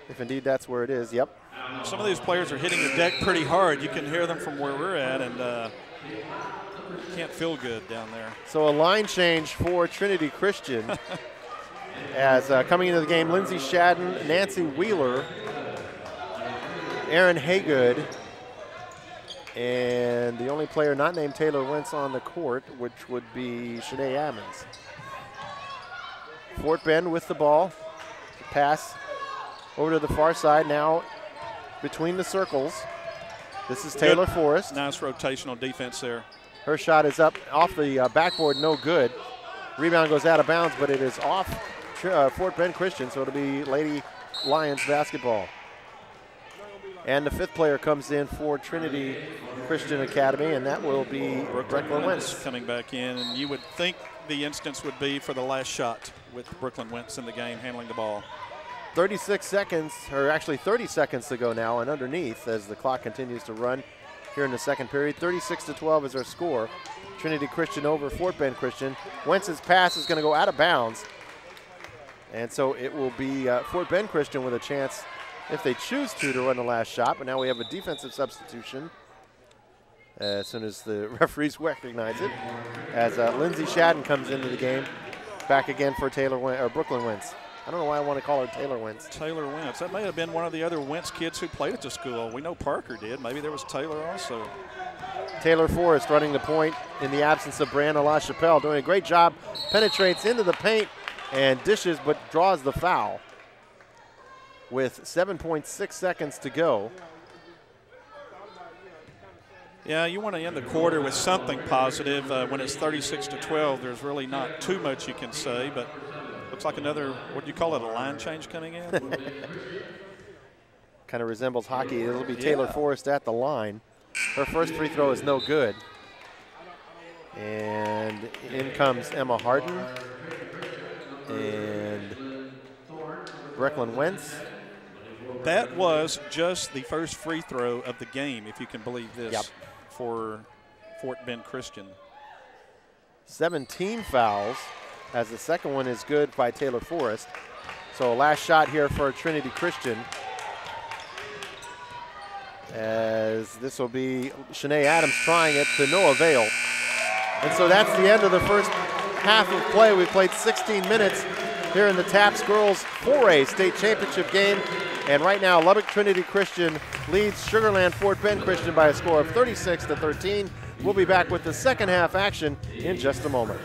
Speaker 1: if indeed that's where it is. Yep.
Speaker 2: Some of these players are hitting the deck pretty hard. You can hear them from where we're at, and can't feel good down there.
Speaker 1: So a line change for Trinity Christian as coming into the game, Lindsay Shadden, Nancy Wheeler, Erin Haygood, and the only player not named Taylor Wentz on the court, which would be Shanae Ammons. Fort Bend with the ball. Pass over to the far side now between the circles. This is Taylor Forrest.
Speaker 2: Nice rotational defense there.
Speaker 1: Her shot is up off the backboard, no good. Rebound goes out of bounds, but it is off Fort Bend Christian, so it'll be Lady Lions basketball. And the fifth player comes in for Trinity Christian Academy, and that will be Brooklyn Wentz
Speaker 2: coming back in. And you would think the instance would be for the last shot with Brooklyn Wentz in the game handling the ball.
Speaker 1: 36 seconds, or actually 30 seconds to go now, and underneath as the clock continues to run here in the second period. 36-12 is our score. Trinity Christian over Fort Bend Christian. Wentz's pass is going to go out of bounds, and so it will be Fort Bend Christian with a chance, if they choose to run the last shot. But now we have a defensive substitution as soon as the referees recognize it, as Lindsay Shadden comes into the game, back again for Brooklyn Wentz. I don't know why I want to call her Taylor Wentz.
Speaker 2: Taylor Wentz. That may have been one of the other Wentz kids who played at the school. We know Parker did. Maybe there was Taylor also.
Speaker 1: Taylor Forrest running the point in the absence of Brianna LaChapelle, doing a great job. Penetrates into the paint and dishes, but draws the foul with 7.6 seconds to go.
Speaker 2: Yeah, you want to end the quarter with something positive. When it's 36-12, there's really not too much you can say, but looks like another, what do you call it, a line change coming in?
Speaker 1: Kind of resembles hockey. It'll be Taylor Forrest at the line. Her first free throw is no good. And in comes Emma Harden and Brooklyn Wentz.
Speaker 2: That was just the first free throw of the game, if you can believe this, for Fort Bend Christian.
Speaker 1: 17 fouls, as the second one is good by Taylor Forrest. So last shot here for Trinity Christian, as this will be Shanae Adams trying it to no avail. And so that's the end of the first half of play. We played 16 minutes here in the TAPPS Girls 4A State Championship game. And right now, Lubbock Trinity Christian leads Sugarland Fort Bend Christian by a score of 36-13. We'll be back with the second half action in just a moment.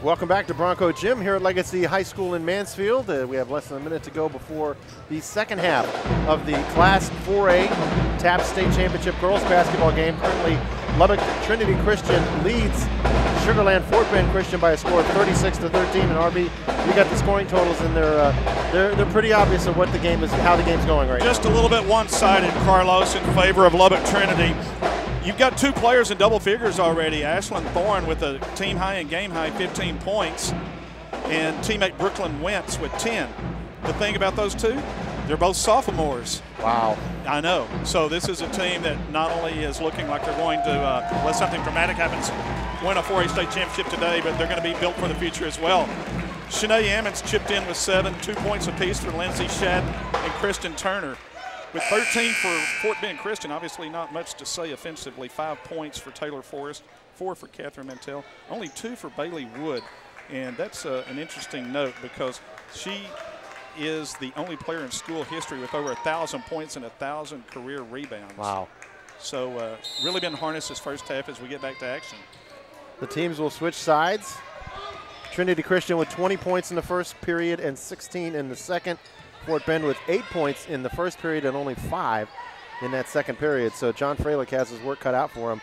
Speaker 1: Welcome back to Bronco Gym here at Legacy High School in Mansfield. We have less than a minute to go before the second half of the Class 4A TAPPS State Championship Girls Basketball game. Currently, Lubbock Trinity Christian leads Sugarland Fort Bend Christian by a score of 36-13. And RB, we got the scoring totals in there. They're pretty obvious of what the game is, how the game's going right now.
Speaker 2: Just a little bit one-sided, Carlos, in favor of Lubbock Trinity. You've got two players in double figures already. Ashlyn Thorne with a team high and game high 15 points, and teammate Brooklyn Wentz with 10. The thing about those two, they're both sophomores.
Speaker 1: Wow.
Speaker 2: I know. So this is a team that not only is looking like they're going to, unless something dramatic happens, win a 4A state championship today, but they're going to be built for the future as well. Shanae Ammons chipped in with 7, 2 points apiece for Lindsay Shadden and Kristen Turner. With 13 for Fort Bend Christian, obviously not much to say offensively. 5 points for Taylor Forrest, 4 for Catherine Mantell, only 2 for Bailey Wood. And that's an interesting note because she is the only player in school history with over 1,000 points and 1,000 career rebounds.
Speaker 1: Wow.
Speaker 2: So really been harnessed this first half as we get back to action.
Speaker 1: The teams will switch sides. Trinity Christian with 20 points in the first period and 16 in the second. Fort Bend with 8 points in the first period and only 5 in that second period. So John Freilich has his work cut out for him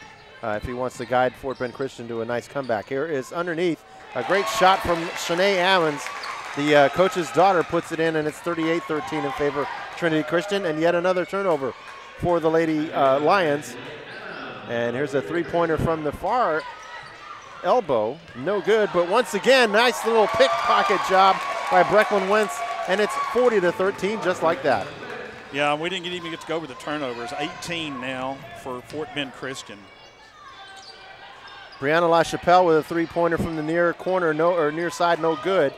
Speaker 1: if he wants to guide Fort Bend Christian to a nice comeback. Here is underneath. A great shot from Shanae Ammons. The coach's daughter puts it in, and it's 38-13 in favor of Trinity Christian, and yet another turnover for the Lady Lions. And here's a three-pointer from the far elbow. No good, but once again, nice little pickpocket job by Brecklin Wentz, and it's 40-13 just like that.
Speaker 2: Yeah, we didn't even get to go over the turnovers. 18 now for Fort Bend Christian.
Speaker 1: Brianna LaChapelle with a three-pointer from the near corner, near side, no good.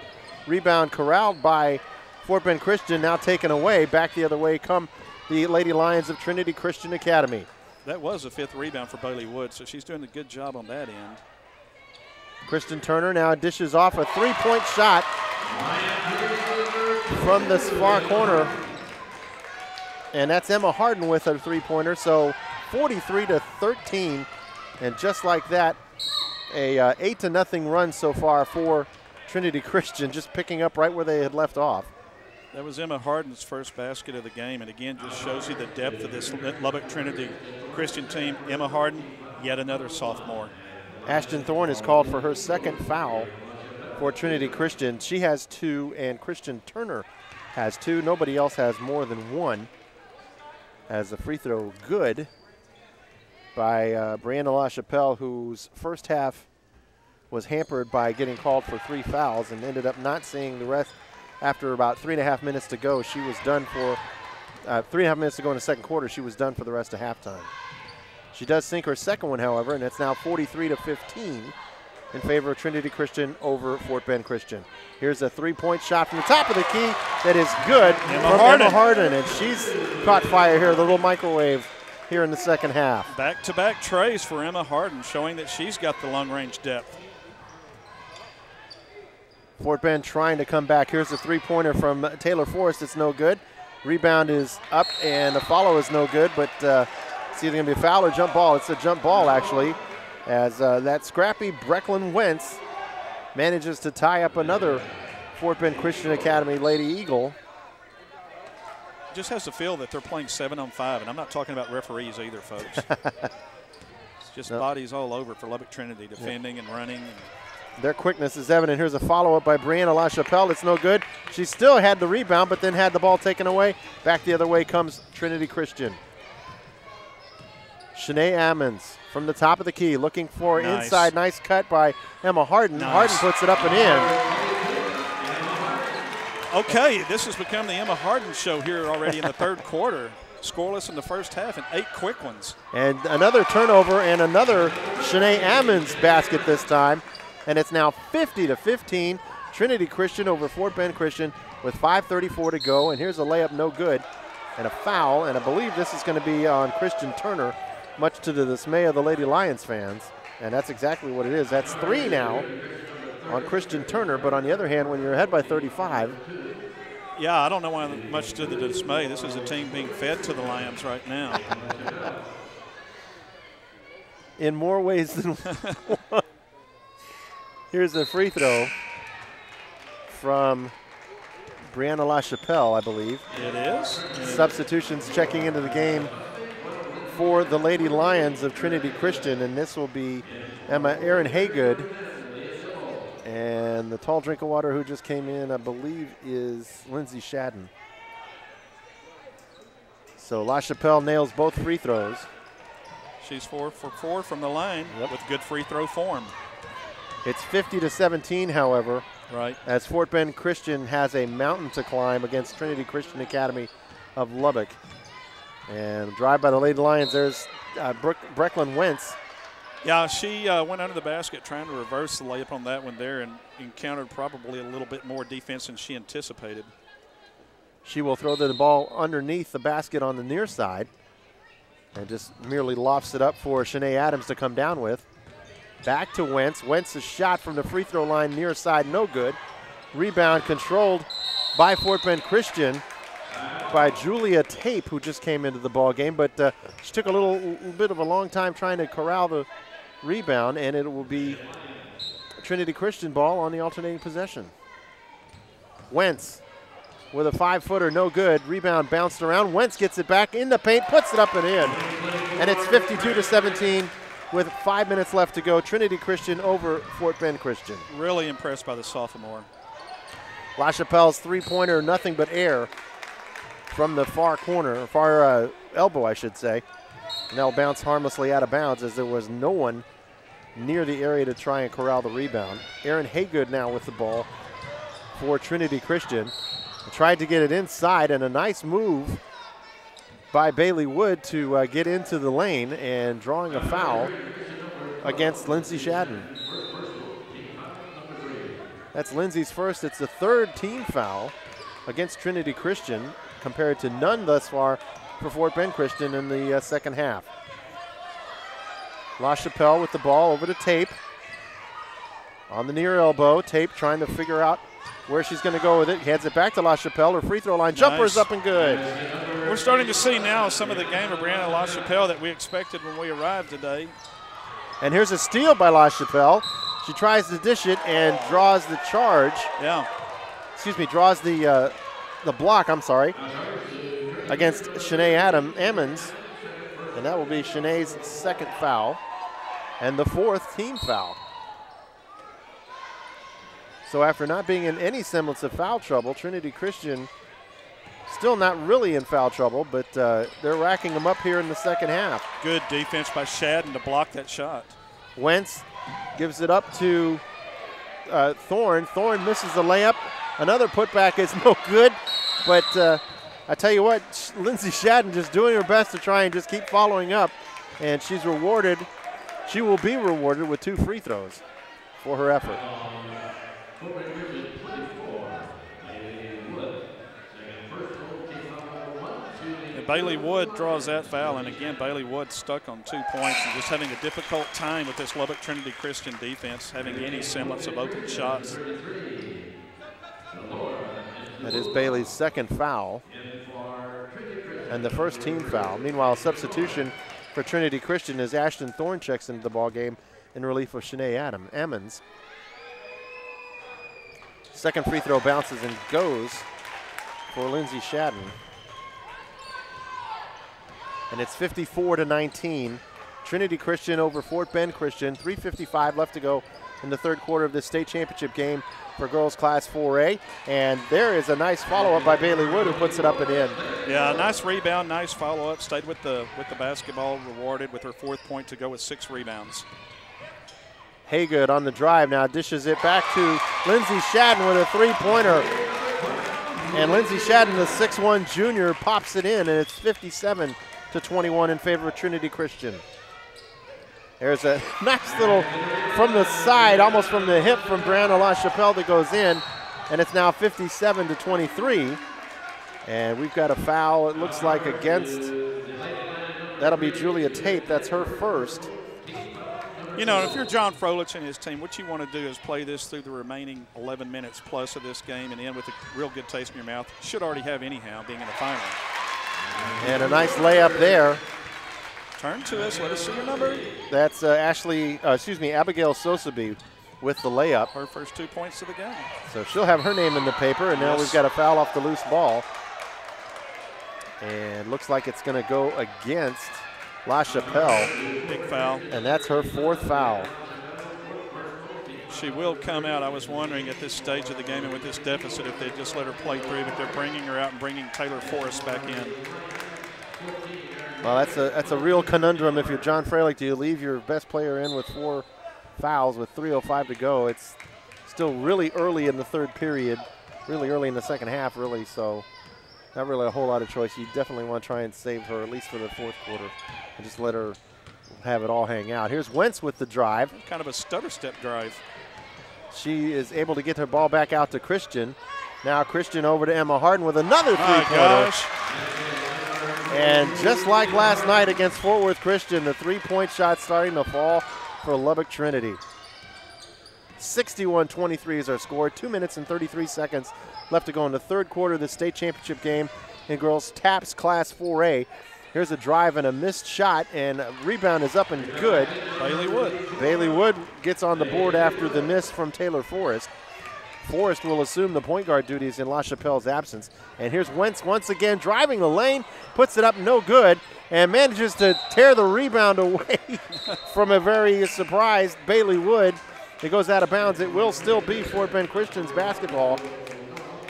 Speaker 1: Rebound corralled by Fort Bend Christian, now taken away. Back the other way come the Lady Lions of Trinity Christian Academy.
Speaker 2: That was a 5th rebound for Bailey Wood, so she's doing a good job on that end.
Speaker 1: Kristen Turner now dishes off a three-point shot from this far corner. And that's Emma Harden with a three-pointer, so 43-13. And just like that, a 8-0 run so far for Trinity Christian, just picking up right where they had left off.
Speaker 2: That was Emma Harden's first basket of the game, and again, just shows you the depth of this Lubbock Trinity Christian team. Emma Harden, yet another sophomore.
Speaker 1: Ashton Thorne is called for her second foul for Trinity Christian. She has 2, and Christian Turner has 2. Nobody else has more than 1. As the free throw good by Brianna LaChapelle, whose first half was hampered by getting called for 3 fouls and ended up not seeing the rest. After about 3.5 minutes to go, she was done for 3.5 minutes to go in the second quarter. She was done for the rest of halftime. She does sink her second one, however, and it's now 43-15 in favor of Trinity Christian over Fort Bend Christian. Here's a three-point shot from the top of the key that is good from Emma Harden, and she's caught fire here, the little microwave here in the second half.
Speaker 2: Back-to-back trays for Emma Harden, showing that she's got the long-range depth.
Speaker 1: Fort Bend trying to come back. Here's a three-pointer from Taylor Forrest. It's no good. Rebound is up, and the follow is no good, but it's either going to be a foul or jump ball. It's a jump ball, actually, as that scrappy Brecklin Wentz manages to tie up another Fort Bend Christian Academy Lady Eagle.
Speaker 2: Just has to feel that they're playing 7-on-5, and I'm not talking about referees either, folks. It's just bodies all over for Lubbock Trinity, defending and running.
Speaker 1: Their quickness is evident. Here's a follow-up by Brianna LaChapelle. It's no good. She still had the rebound, but then had the ball taken away. Back the other way comes Trinity Christian. Shanae Ammons from the top of the key, looking for inside. Nice cut by Emma Harden. Harden puts it up and in.
Speaker 2: Okay, this has become the Emma Harden show here already in the third quarter. Scoreless in the first half and 8 quick ones. And
Speaker 1: another turnover and another Shanae Ammons basket this time. And it's now 50-15. Trinity Christian over Fort Bend Christian with 5:34 to go. And here's a layup, no good, and a foul. And I believe this is going to be on Christian Turner, much to the dismay of the Lady Lions fans. And that's exactly what it is. That's 3 now on Christian Turner. But on the other hand, when you're ahead by 35.
Speaker 2: Yeah, I don't know why much to the dismay. This is a team being fed to the Lions right now.
Speaker 1: In more ways than one. Here's a free throw from Brianna LaChapelle, I believe.
Speaker 2: It is.
Speaker 1: Substitutions checking into the game for the Lady Lions of Trinity Christian, and this will be Erin Haygood. And the tall drink of water who just came in, I believe, is Lindsay Shadden. So LaChapelle nails both free throws.
Speaker 2: She's 4 for 4 from the line with good free throw form.
Speaker 1: It's 50-17, however,
Speaker 2: right,
Speaker 1: as Fort Bend Christian has a mountain to climb against Trinity Christian Academy of Lubbock. And drive by the Lady Lions. There's Brecklin Wentz.
Speaker 2: Yeah, she went under the basket trying to reverse the layup on that one there and encountered probably a little bit more defense than she anticipated.
Speaker 1: She will throw the ball underneath the basket on the near side and just merely lofts it up for Shanae Adams to come down with. Back to Wentz. Wentz's shot from the free throw line near side, no good. Rebound controlled by Fort Bend Christian by Julia Tape, who just came into the ball game, but she took a little bit of a long time trying to corral the rebound, and it will be Trinity Christian ball on the alternating possession. Wentz with a 5-footer, no good. Rebound bounced around. Wentz gets it back in the paint, puts it up and in. And it's 52-17 with 5 minutes left to go. Trinity Christian over Fort Bend Christian.
Speaker 2: Really impressed by the sophomore.
Speaker 1: La Chapelle's three-pointer, nothing but air from the far corner, far elbow, I should say. And that'll bounce harmlessly out of bounds as there was no one near the area to try and corral the rebound. Aaron Haygood now with the ball for Trinity Christian. Tried to get it inside, and a nice move by Bailey Wood to get into the lane, and drawing a foul against Lindsay Shadden. That's Lindsay's first. It's the third team foul against Trinity Christian, compared to none thus far for Fort Bend Christian in the second half. La Chapelle with the ball over to Tape. On the near elbow, Tape trying to figure out where she's going to go with it. Hands it back to La Chapelle. Her free throw line jumper's up and good.
Speaker 2: We're starting to see now some of the game of Brianna La Chapelle that we expected when we arrived today.
Speaker 1: And here's a steal by La Chapelle. She tries to dish it and draws the charge.
Speaker 2: Yeah.
Speaker 1: Excuse me, draws the block, I'm sorry, against Shanae Ammons. And that will be Shanae's second foul and the fourth team foul. So after not being in any semblance of foul trouble, Trinity Christian still not really in foul trouble, but they're racking them up here in the second half.
Speaker 2: Good defense by Shadden to block that shot.
Speaker 1: Wentz gives it up to Thorne. Thorne misses the layup. Another putback is no good, but I tell you what, Lindsay Shadden just doing her best to try and just keep following up, and she's rewarded. She will be rewarded with 2 free throws for her effort.
Speaker 2: And Bailey Wood draws that foul, and again, Bailey Wood stuck on 2 points and just having a difficult time with this Lubbock Trinity Christian defense, having any semblance of open shots.
Speaker 1: That is Bailey's second foul and the first team foul. Meanwhile, substitution for Trinity Christian as Ashton Thorne checks into the ball game in relief of Shanae Ammons. Second free throw bounces and goes for Lindsay Shadden. And it's 54-19. Trinity Christian over Fort Bend Christian. 3:55 left to go in the third quarter of this state championship game for girls class 4A. And there is a nice follow-up by Bailey Wood, who puts it up and in.
Speaker 2: Yeah, nice rebound, nice follow-up. Stayed with the basketball, rewarded with her 4th point to go with 6 rebounds.
Speaker 1: Haygood on the drive now, dishes it back to Lindsay Shadden with a 3-pointer. And Lindsay Shadden, the 6'1 junior, pops it in, and it's 57-21 in favor of Trinity Christian. There's a nice little from the side, almost from the hip from Brianna La Chapelle that goes in, and it's now 57-23. And we've got a foul, it looks like, against, that'll be Julia Tape. That's her first.
Speaker 2: You know, if you're John Froelich and his team, what you want to do is play this through the remaining 11 minutes plus of this game and end with a real good taste in your mouth. Should already have anyhow, being in the final.
Speaker 1: And a nice layup there.
Speaker 2: Turn to us, let us see your number.
Speaker 1: That's Abigail Sosaby with the layup.
Speaker 2: Her first 2 points of the game.
Speaker 1: So she'll have her name in the paper, and now we've got a foul off the loose ball. And looks like it's going to go against La Chapelle.
Speaker 2: Big foul.
Speaker 1: And that's her 4th foul.
Speaker 2: She will come out. I was wondering at this stage of the game and with this deficit if they'd just let her play through, but they're bringing her out and bringing Taylor Forrest back in.
Speaker 1: Well, that's a real conundrum if you're John Froelich. Do you leave your best player in with 4 fouls with 3:05 to go? It's still really early in the third period, really early in the second half, really, so not really a whole lot of choice. You definitely want to try and save her, at least for the fourth quarter, and just let her have it all hang out. Here's Wentz with the drive.
Speaker 2: Kind of a stutter step drive.
Speaker 1: She is able to get her ball back out to Christian. Now Christian over to Emma Harden with another three-pointer. And just like last night against Fort Worth Christian, the three-point shot starting to fall for Lubbock Trinity. 61-23 is our score. 2 minutes and 33 seconds left to go in the third quarter of the state championship game in girls TAPPS Class 4A. Here's a drive and a missed shot, and a rebound is up and good.
Speaker 2: Bailey Wood.
Speaker 1: Bailey Wood gets on the board after the miss from Taylor Forrest. Forrest will assume the point guard duties in LaChapelle's absence. And here's Wentz once again driving the lane, puts it up no good, and manages to tear the rebound away from a very surprised Bailey Wood. It goes out of bounds. It will still be Fort Bend Christian's basketball.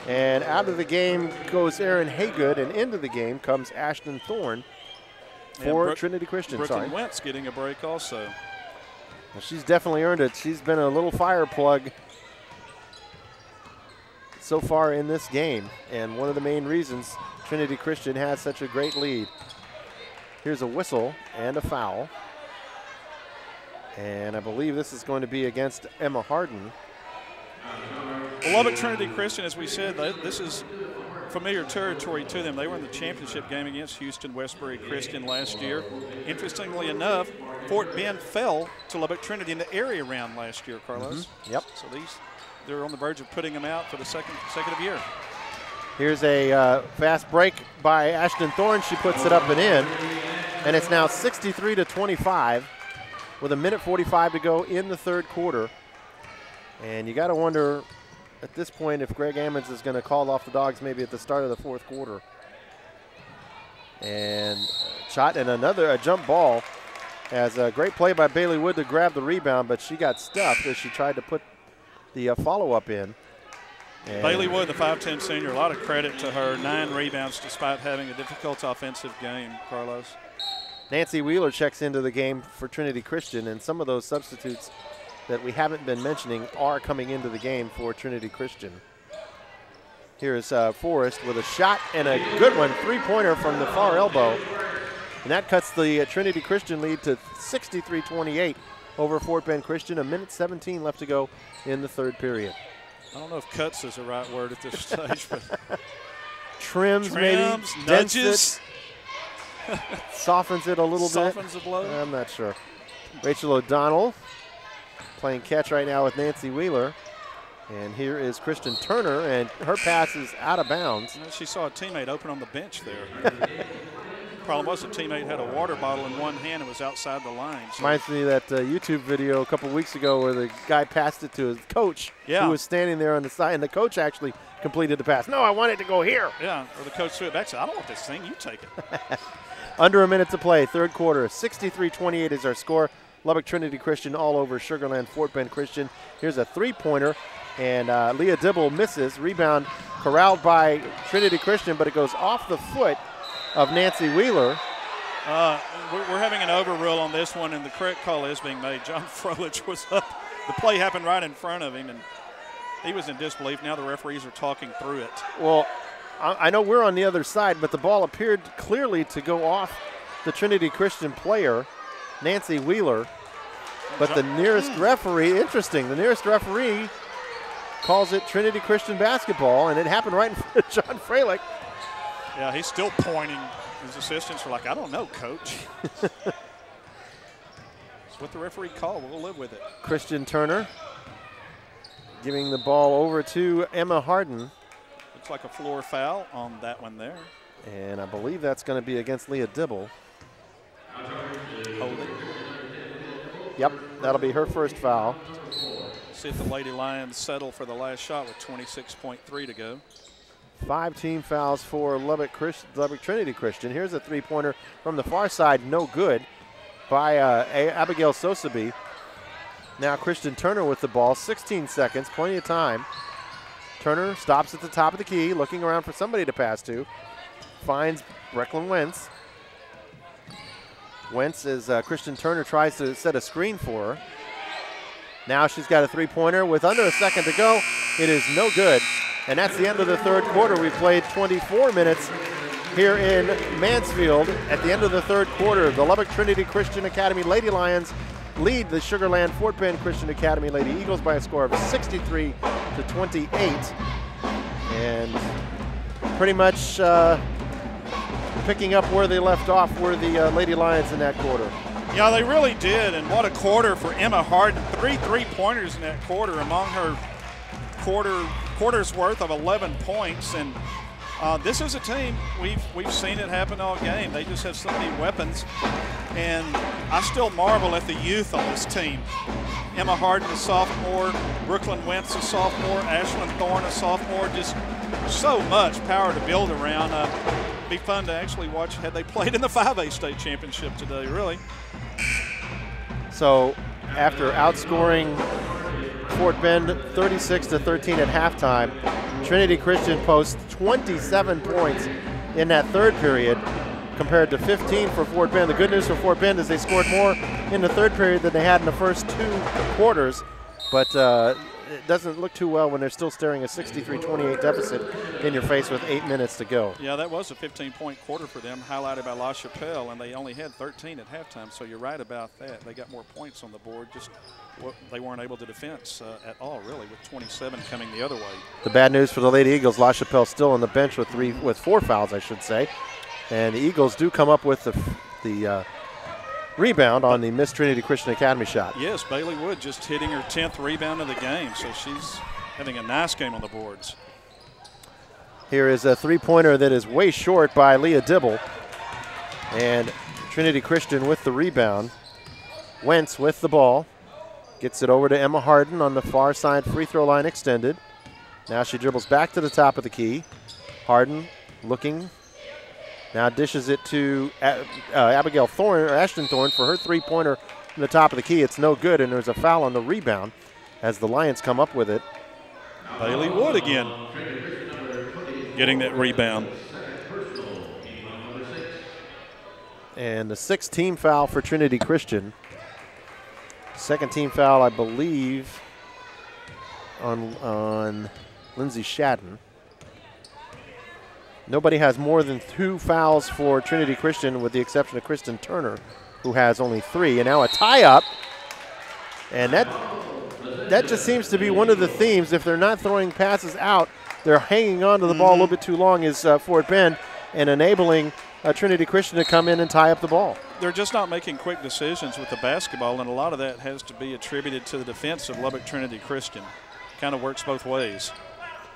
Speaker 1: And out of the game goes Aaron Haygood, and into the game comes Ashton Thorne for Trinity Christian.
Speaker 2: Brooklyn Wentz getting a break also.
Speaker 1: Well, she's definitely earned it. She's been a little fire plug so far in this game, and one of the main reasons Trinity Christian has such a great lead. Here's a whistle and a foul. And I believe this is going to be against Emma Harden.
Speaker 2: Well, Lubbock Trinity Christian, as we said, this is familiar territory to them. They were in the championship game against Houston Westbury Christian last year. Interestingly enough, Fort Bend fell to Lubbock Trinity in the area round last year, Carlos.
Speaker 1: Yep.
Speaker 2: So they're on the verge of putting them out for the second consecutive year.
Speaker 1: Here's a fast break by Ashton Thorne. She puts it up and in, and it's now 63-25 with 1:45 to go in the third quarter. And you got to wonder at this point if Greg Ammons is going to call off the Dogs maybe at the start of the fourth quarter. And shot and a jump ball. As a great play by Bailey Wood to grab the rebound, but she got stuffed as she tried to put the follow-up in. And
Speaker 2: Bailey Wood, the 5'10 senior, a lot of credit to her. 9 rebounds despite having a difficult offensive game, Carlos.
Speaker 1: Nancy Wheeler checks into the game for Trinity Christian, and some of those substitutes that we haven't been mentioning are coming into the game for Trinity Christian. Here's Forrest with a shot and a good one, three-pointer from the far elbow. And that cuts the Trinity Christian lead to 63-28 over Fort Bend Christian. 1:17 left to go in the third period.
Speaker 2: I don't know if cuts is the right word at this stage, but
Speaker 1: trims maybe,
Speaker 2: nudges,
Speaker 1: softens it a little bit.
Speaker 2: Softens the blow.
Speaker 1: I'm not sure. Rachel O'Donnell playing catch right now with Nancy Wheeler. And here is Kristen Turner, and her pass is out of bounds.
Speaker 2: You know, she saw a teammate open on the bench there. Problem was the teammate had a water bottle in one hand and was outside the line. So.
Speaker 1: Reminds me of that YouTube video a couple weeks ago where the guy passed it to his coach who was standing there on the side, and the coach actually completed the pass. No, I want it to go here.
Speaker 2: Yeah, or the coach threw it back and said, I don't want this thing, you take it.
Speaker 1: Under a minute to play, third quarter. 63-28 is our score. Lubbock Trinity Christian all over Sugar Land Fort Bend Christian. Here's a three-pointer, and Leah Dibble misses. Rebound corralled by Trinity Christian, but it goes off the foot of Nancy Wheeler.
Speaker 2: We're having an overrule on this one, and the correct call is being made. John Froelich was up. The play happened right in front of him, and he was in disbelief. Now the referees are talking through it.
Speaker 1: Well, I know we're on the other side, but the ball appeared clearly to go off the Trinity Christian player, Nancy Wheeler. But the nearest referee, interesting, the nearest referee calls it Trinity Christian basketball, and it happened right in front of John Froelich.
Speaker 2: Yeah, he's still pointing. His assistants are like, I don't know, coach. It's what the referee called. We'll live with it.
Speaker 1: Kristen Turner giving the ball over to Emma Harden.
Speaker 2: Looks like a floor foul on that one there.
Speaker 1: And I believe that's going to be against Leah Dibble.
Speaker 2: Holding.
Speaker 1: Yep, that'll be her first foul.
Speaker 2: See if the Lady Lions settle for the last shot with 26.3 to go.
Speaker 1: 5 team fouls for Lubbock Trinity Christian. Here's a three-pointer from the far side, no good, by Abigail Sosaby. Now Kristen Turner with the ball, 16 seconds, plenty of time. Turner stops at the top of the key, looking around for somebody to pass to. Finds Brecklin Wentz. Wentz, as Kristen Turner tries to set a screen for her. Now she's got a three-pointer with under a second to go. It is no good. And that's the end of the third quarter. We've played 24 minutes here in Mansfield. At the end of the third quarter, the Lubbock Trinity Christian Academy Lady Lions lead the Sugar Land Fort Bend Christian Academy Lady Eagles by a score of 63-28. And pretty much picking up where they left off were the Lady Lions in that quarter.
Speaker 2: Yeah, they really did, and what a quarter for Emma Harden. 3 3-pointers in that quarter among her quarter's worth of 11 points. And this is a team, we've seen it happen all game. They just have so many weapons. And I still marvel at the youth on this team. Emma Harden, a sophomore, Brooklyn Wentz, a sophomore, Ashlyn Thorne, a sophomore. Just so much power to build around. Be fun to actually watch had they played in the 5A state championship today, really.
Speaker 1: So after outscoring Fort Bend 36-13 at halftime, Trinity Christian posts 27 points in that third period compared to 15 for Fort Bend. The good news for Fort Bend is they scored more in the third period than they had in the first 2 quarters, but it doesn't look too well when they're still staring a 63-28 deficit in your face with 8 minutes to go.
Speaker 2: Yeah, that was a 15-point quarter for them, highlighted by La Chapelle, and they only had 13 at halftime, so you're right about that. They got more points on the board, just they weren't able to defense at all, really, with 27 coming the other way.
Speaker 1: The bad news for the Lady Eagles, La Chapelle still on the bench with 4 fouls, I should say. And the Eagles do come up with the rebound on the Miss Trinity Christian Academy shot.
Speaker 2: Yes, Bailey Wood just hitting her 10th rebound of the game, so she's having a nice game on the boards.
Speaker 1: Here is a three-pointer that is way short by Leah Dibble. And Trinity Christian with the rebound. Wentz with the ball. Gets it over to Emma Harden on the far side free throw line extended. Now she dribbles back to the top of the key. Harden looking. Now dishes it to Abigail Thorne, or Ashton Thorne, for her three-pointer from the top of the key. It's no good, and there's a foul on the rebound as the Lions come up with it.
Speaker 2: Bailey Wood again getting that rebound.
Speaker 1: And the 6th team foul for Trinity Christian. 2nd team foul, I believe, on Lindsay Shadden. Nobody has more than 2 fouls for Trinity Christian, with the exception of Kristen Turner, who has only 3. And now a tie-up. And that just seems to be one of the themes. If they're not throwing passes out, they're hanging on to the ball a little bit too long, is Fort Bend, and enabling Trinity Christian to come in and tie up the ball.
Speaker 2: They're just not making quick decisions with the basketball, and a lot of that has to be attributed to the defense of Lubbock Trinity Christian. Kind of works both ways.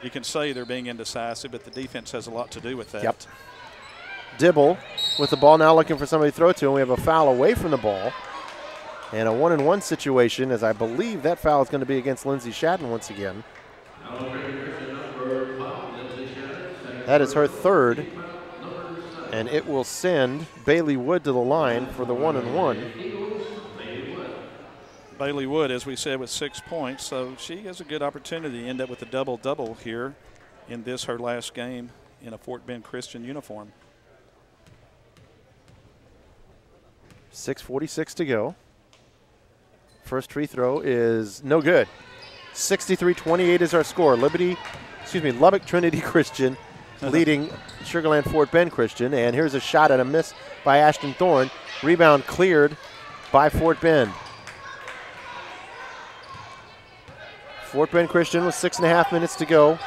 Speaker 2: You can say they're being indecisive, but the defense has a lot to do with that.
Speaker 1: Yep. Dibble with the ball now looking for somebody to throw to, and we have a foul away from the ball. And a 1-and-1 situation, as I believe that foul is going to be against Lindsay Shadden once again. That is her 3rd, and it will send Bailey Wood to the line for the 1-and-1.
Speaker 2: Bailey Wood, as we said, with 6 points, so she has a good opportunity to end up with a double-double here in this, her last game in a Fort Bend Christian uniform.
Speaker 1: 6:46 to go. First free throw is no good. 63-28 is our score. Lubbock Trinity Christian leading Sugar Land Fort Bend Christian. And here's a shot and a miss by Ashton Thorne. Rebound cleared by Fort Bend. Fort Bend Christian with 6.5 minutes to go.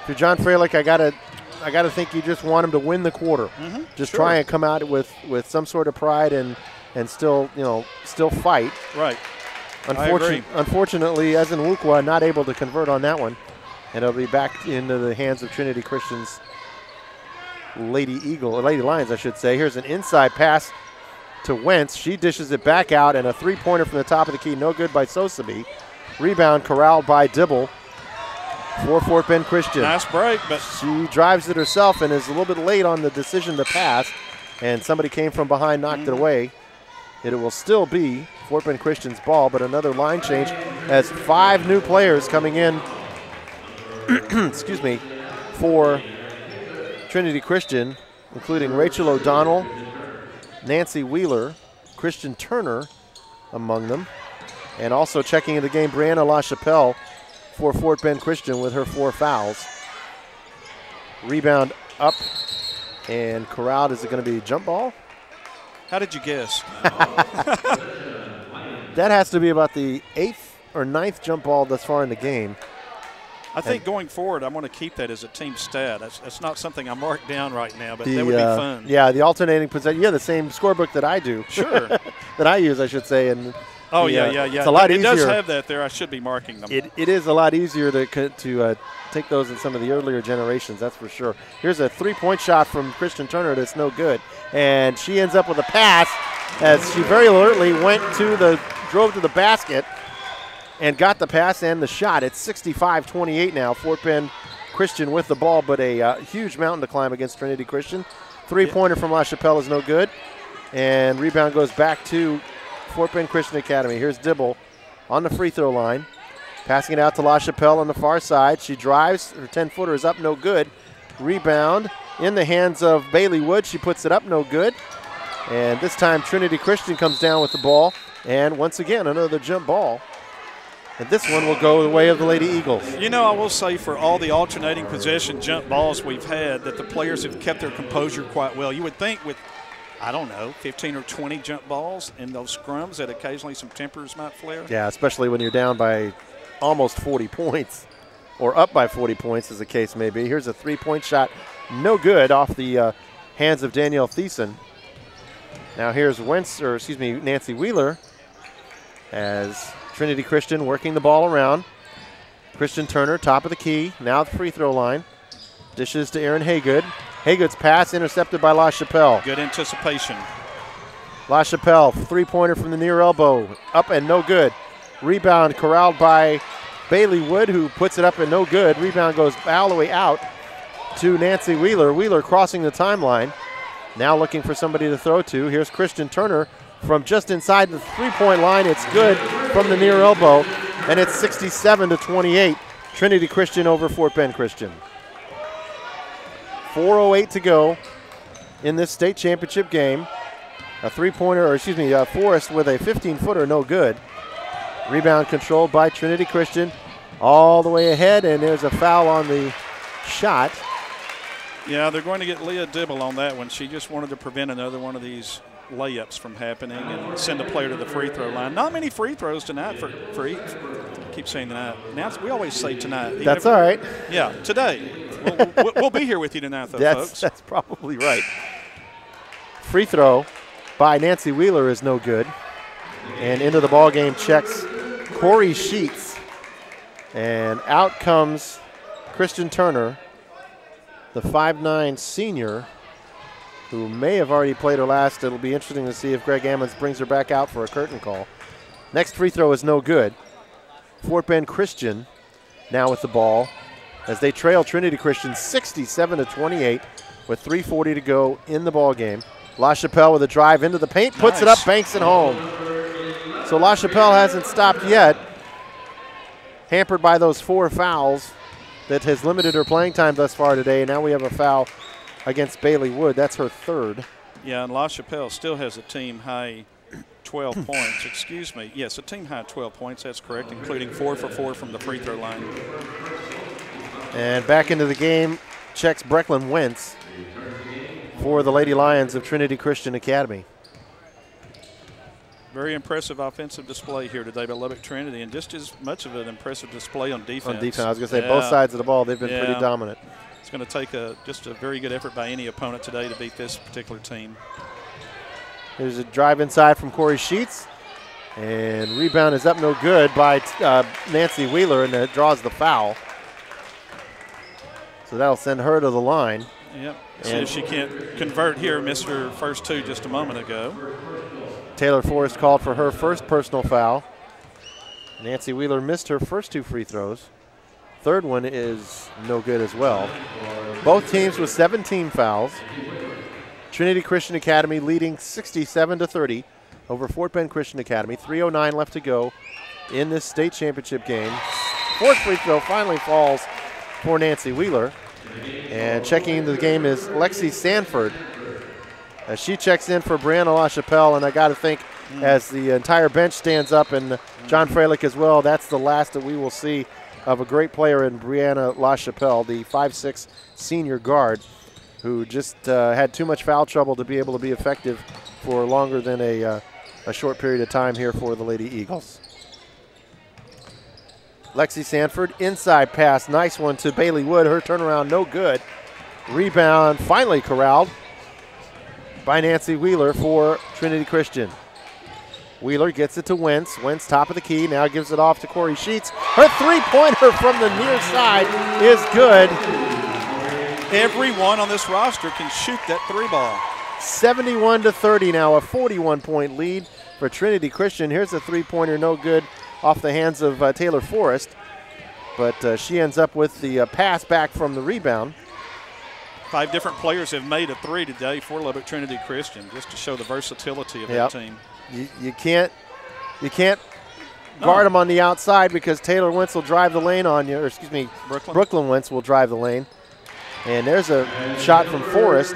Speaker 1: If you're John Freilich, I gotta think you just want him to win the quarter. Just try and come out with some sort of pride and still fight.
Speaker 2: Right.
Speaker 1: Unfortunately, Ezenwukwa not able to convert on that one, and it'll be back into the hands of Trinity Christian's Lady Lions, I should say. Here's an inside pass to Wentz. She dishes it back out, and a three-pointer from the top of the key, no good by Sosaby. Rebound corralled by Dibble for Fort Bend Christian.
Speaker 2: Nice break, but
Speaker 1: she drives it herself and is a little bit late on the decision to pass, and somebody came from behind, knocked it away. It will still be Fort Bend Christian's ball, but another line change as 5 new players coming in excuse me, for Trinity Christian, including Rachel O'Donnell, Nancy Wheeler, Kristen Turner among them. And also checking in the game, Brianna LaChapelle for Fort Bend Christian with her 4 fouls. Rebound up and corralled. Is it going to be a jump ball?
Speaker 2: How did you guess?
Speaker 1: That has to be about the 8th or 9th jump ball thus far in the game.
Speaker 2: I think going forward, I'm going to keep that as a team stat. That's not something I marked down right now, but that would be fun. Yeah, the alternating possession. Yeah, the same scorebook that I do. Sure. That I use, I should say. And it's a lot easier. It does have that there. I should be marking them. It is a lot easier to take those in some of the earlier generations, that's for sure. Here's a 3-point shot from Kristen Turner that's no good. And she ends up with a pass
Speaker 1: as she very alertly drove to the basket and got the pass and the shot. It's 65-28 now. Fort Bend Christian with the ball, but a huge mountain to climb against Trinity Christian. Three-pointer from La Chapelle is no good. And rebound goes back to Fort Bend Christian Academy. Here's Dibble on the free throw line. Passing it out to La Chapelle on the far side. She drives. Her 10-footer is up, no good. Rebound in the hands of Bailey Wood. She puts it up, no good. And this time Trinity Christian comes down with the ball. And once again, another jump ball. And this one will go the way of the Lady Eagles.
Speaker 2: You know, I will say for all the alternating possession jump balls we've had that the players have kept their composure quite well. You would think with, I don't know, 15 or 20 jump balls in those scrums that occasionally some tempers might flare.
Speaker 1: Yeah, especially when you're down by almost 40 points or up by 40 points as the case may be. Here's a three-point shot, no good, off the hands of Danielle Thiessen. Now here's Nancy Wheeler as Trinity Christian working the ball around. Christian Turner, top of the key, now the free throw line. Dishes to Erin Haygood. Haygood's pass intercepted by La Chapelle.
Speaker 2: Good anticipation.
Speaker 1: La Chapelle, three-pointer from the near elbow, up and no good. Rebound corralled by Bailey Wood, who puts it up and no good. Rebound goes all the way out to Nancy Wheeler. Wheeler crossing the timeline. Now looking for somebody to throw to. Here's Christian Turner from just inside the three-point line. It's good from the near elbow, and it's 67-28. Trinity Christian over Fort Bend Christian. 4:08 to go in this state championship game. A Forrest with a 15-footer, no good. Rebound controlled by Trinity Christian all the way ahead, and there's a foul on the shot.
Speaker 2: Yeah, they're going to get Leah Dibble on that one. She just wanted to prevent another one of these layups from happening and send the player to the free throw line. Not many free throws tonight for each. I keep saying tonight. Now we always say tonight.
Speaker 1: That's all right.
Speaker 2: Yeah, today. We'll be here with you tonight, though, folks.
Speaker 1: That's probably right. Free throw by Nancy Wheeler is no good. And into the ball game checks Corey Sheets. And out comes Christian Turner, the 5'9" senior, who may have already played her last. It'll be interesting to see if Greg Ammons brings her back out for a curtain call. Next free throw is no good. Fort Bend Christian now with the ball as they trail Trinity Christian 67-28 with 3:40 to go in the ball game. La Chapelle with a drive into the paint, puts it up, banks it home. So La Chapelle hasn't stopped yet, hampered by those 4 fouls that has limited her playing time thus far today. Now we have a foul against Bailey Wood. That's her third.
Speaker 2: Yeah, and La Chapelle still has a team high 12 points. Excuse me. Yes, a team high 12 points. That's correct, including 4 for 4 from the free throw line.
Speaker 1: And back into the game checks Brecklin Wentz for the Lady Lions of Trinity Christian Academy.
Speaker 2: Very impressive offensive display here today by Lubbock Trinity, and just as much of an impressive display on defense.
Speaker 1: On defense, I was going to say both sides of the ball, they've been pretty dominant.
Speaker 2: It's going to take just a very good effort by any opponent today to beat this particular team.
Speaker 1: There's a drive inside from Corey Sheets, and rebound is up no good by Nancy Wheeler, and it draws the foul. So that'll send her to the line.
Speaker 2: Yep. See if she can't convert here. Missed her first 2 just a moment ago.
Speaker 1: Taylor Forrest called for her first personal foul. Nancy Wheeler missed her first 2 free throws. Third one is no good as well. Both teams with 17 fouls. Trinity Christian Academy leading 67-30 over Fort Bend Christian Academy. 3:09 left to go in this state championship game. Fourth free throw finally falls for Nancy Wheeler. And checking into the game is Lexi Sanford, as she checks in for Brianna La Chapelle. And I got to think, as the entire bench stands up, and John Freilich as well, that's the last that we will see of a great player in Brianna La Chapelle, the 5'6" senior guard, who just had too much foul trouble to be able to be effective for longer than a short period of time here for the Lady Eagles. Lexi Sanford, inside pass, nice one to Bailey Wood. Her turnaround, no good. Rebound finally corralled by Nancy Wheeler for Trinity Christian. Wheeler gets it to Wentz. Wentz top of the key, now gives it off to Corey Sheets. Her three-pointer from the near side is good.
Speaker 2: Everyone on this roster can shoot that 3 ball.
Speaker 1: 71-30 now, a 41-point lead for Trinity Christian. Here's a three-pointer, no good, off the hands of Taylor Forrest. But she ends up with the pass back from the rebound.
Speaker 2: 5 different players have made a three today for Lubbock Trinity Christian, just to show the versatility of that team.
Speaker 1: You can't guard them on the outside because Taylor Wentz will drive the lane on you, or excuse me, Brooklyn Wentz will drive the lane. And there's a shot from Forrest.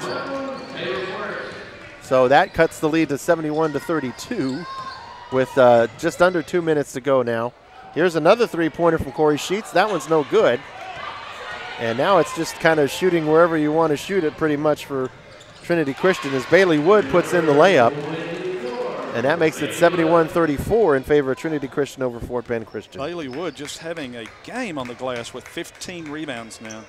Speaker 1: So that cuts the lead to 71-32 with just under 2 minutes to go now. Here's another three-pointer from Corey Sheets. That one's no good. And now it's just kind of shooting wherever you want to shoot it pretty much for Trinity Christian as Bailey Wood puts in the layup. And that makes it 71-34 in favor of Trinity Christian over Fort Bend Christian.
Speaker 2: Bailey Wood just having a game on the glass with 15 rebounds now.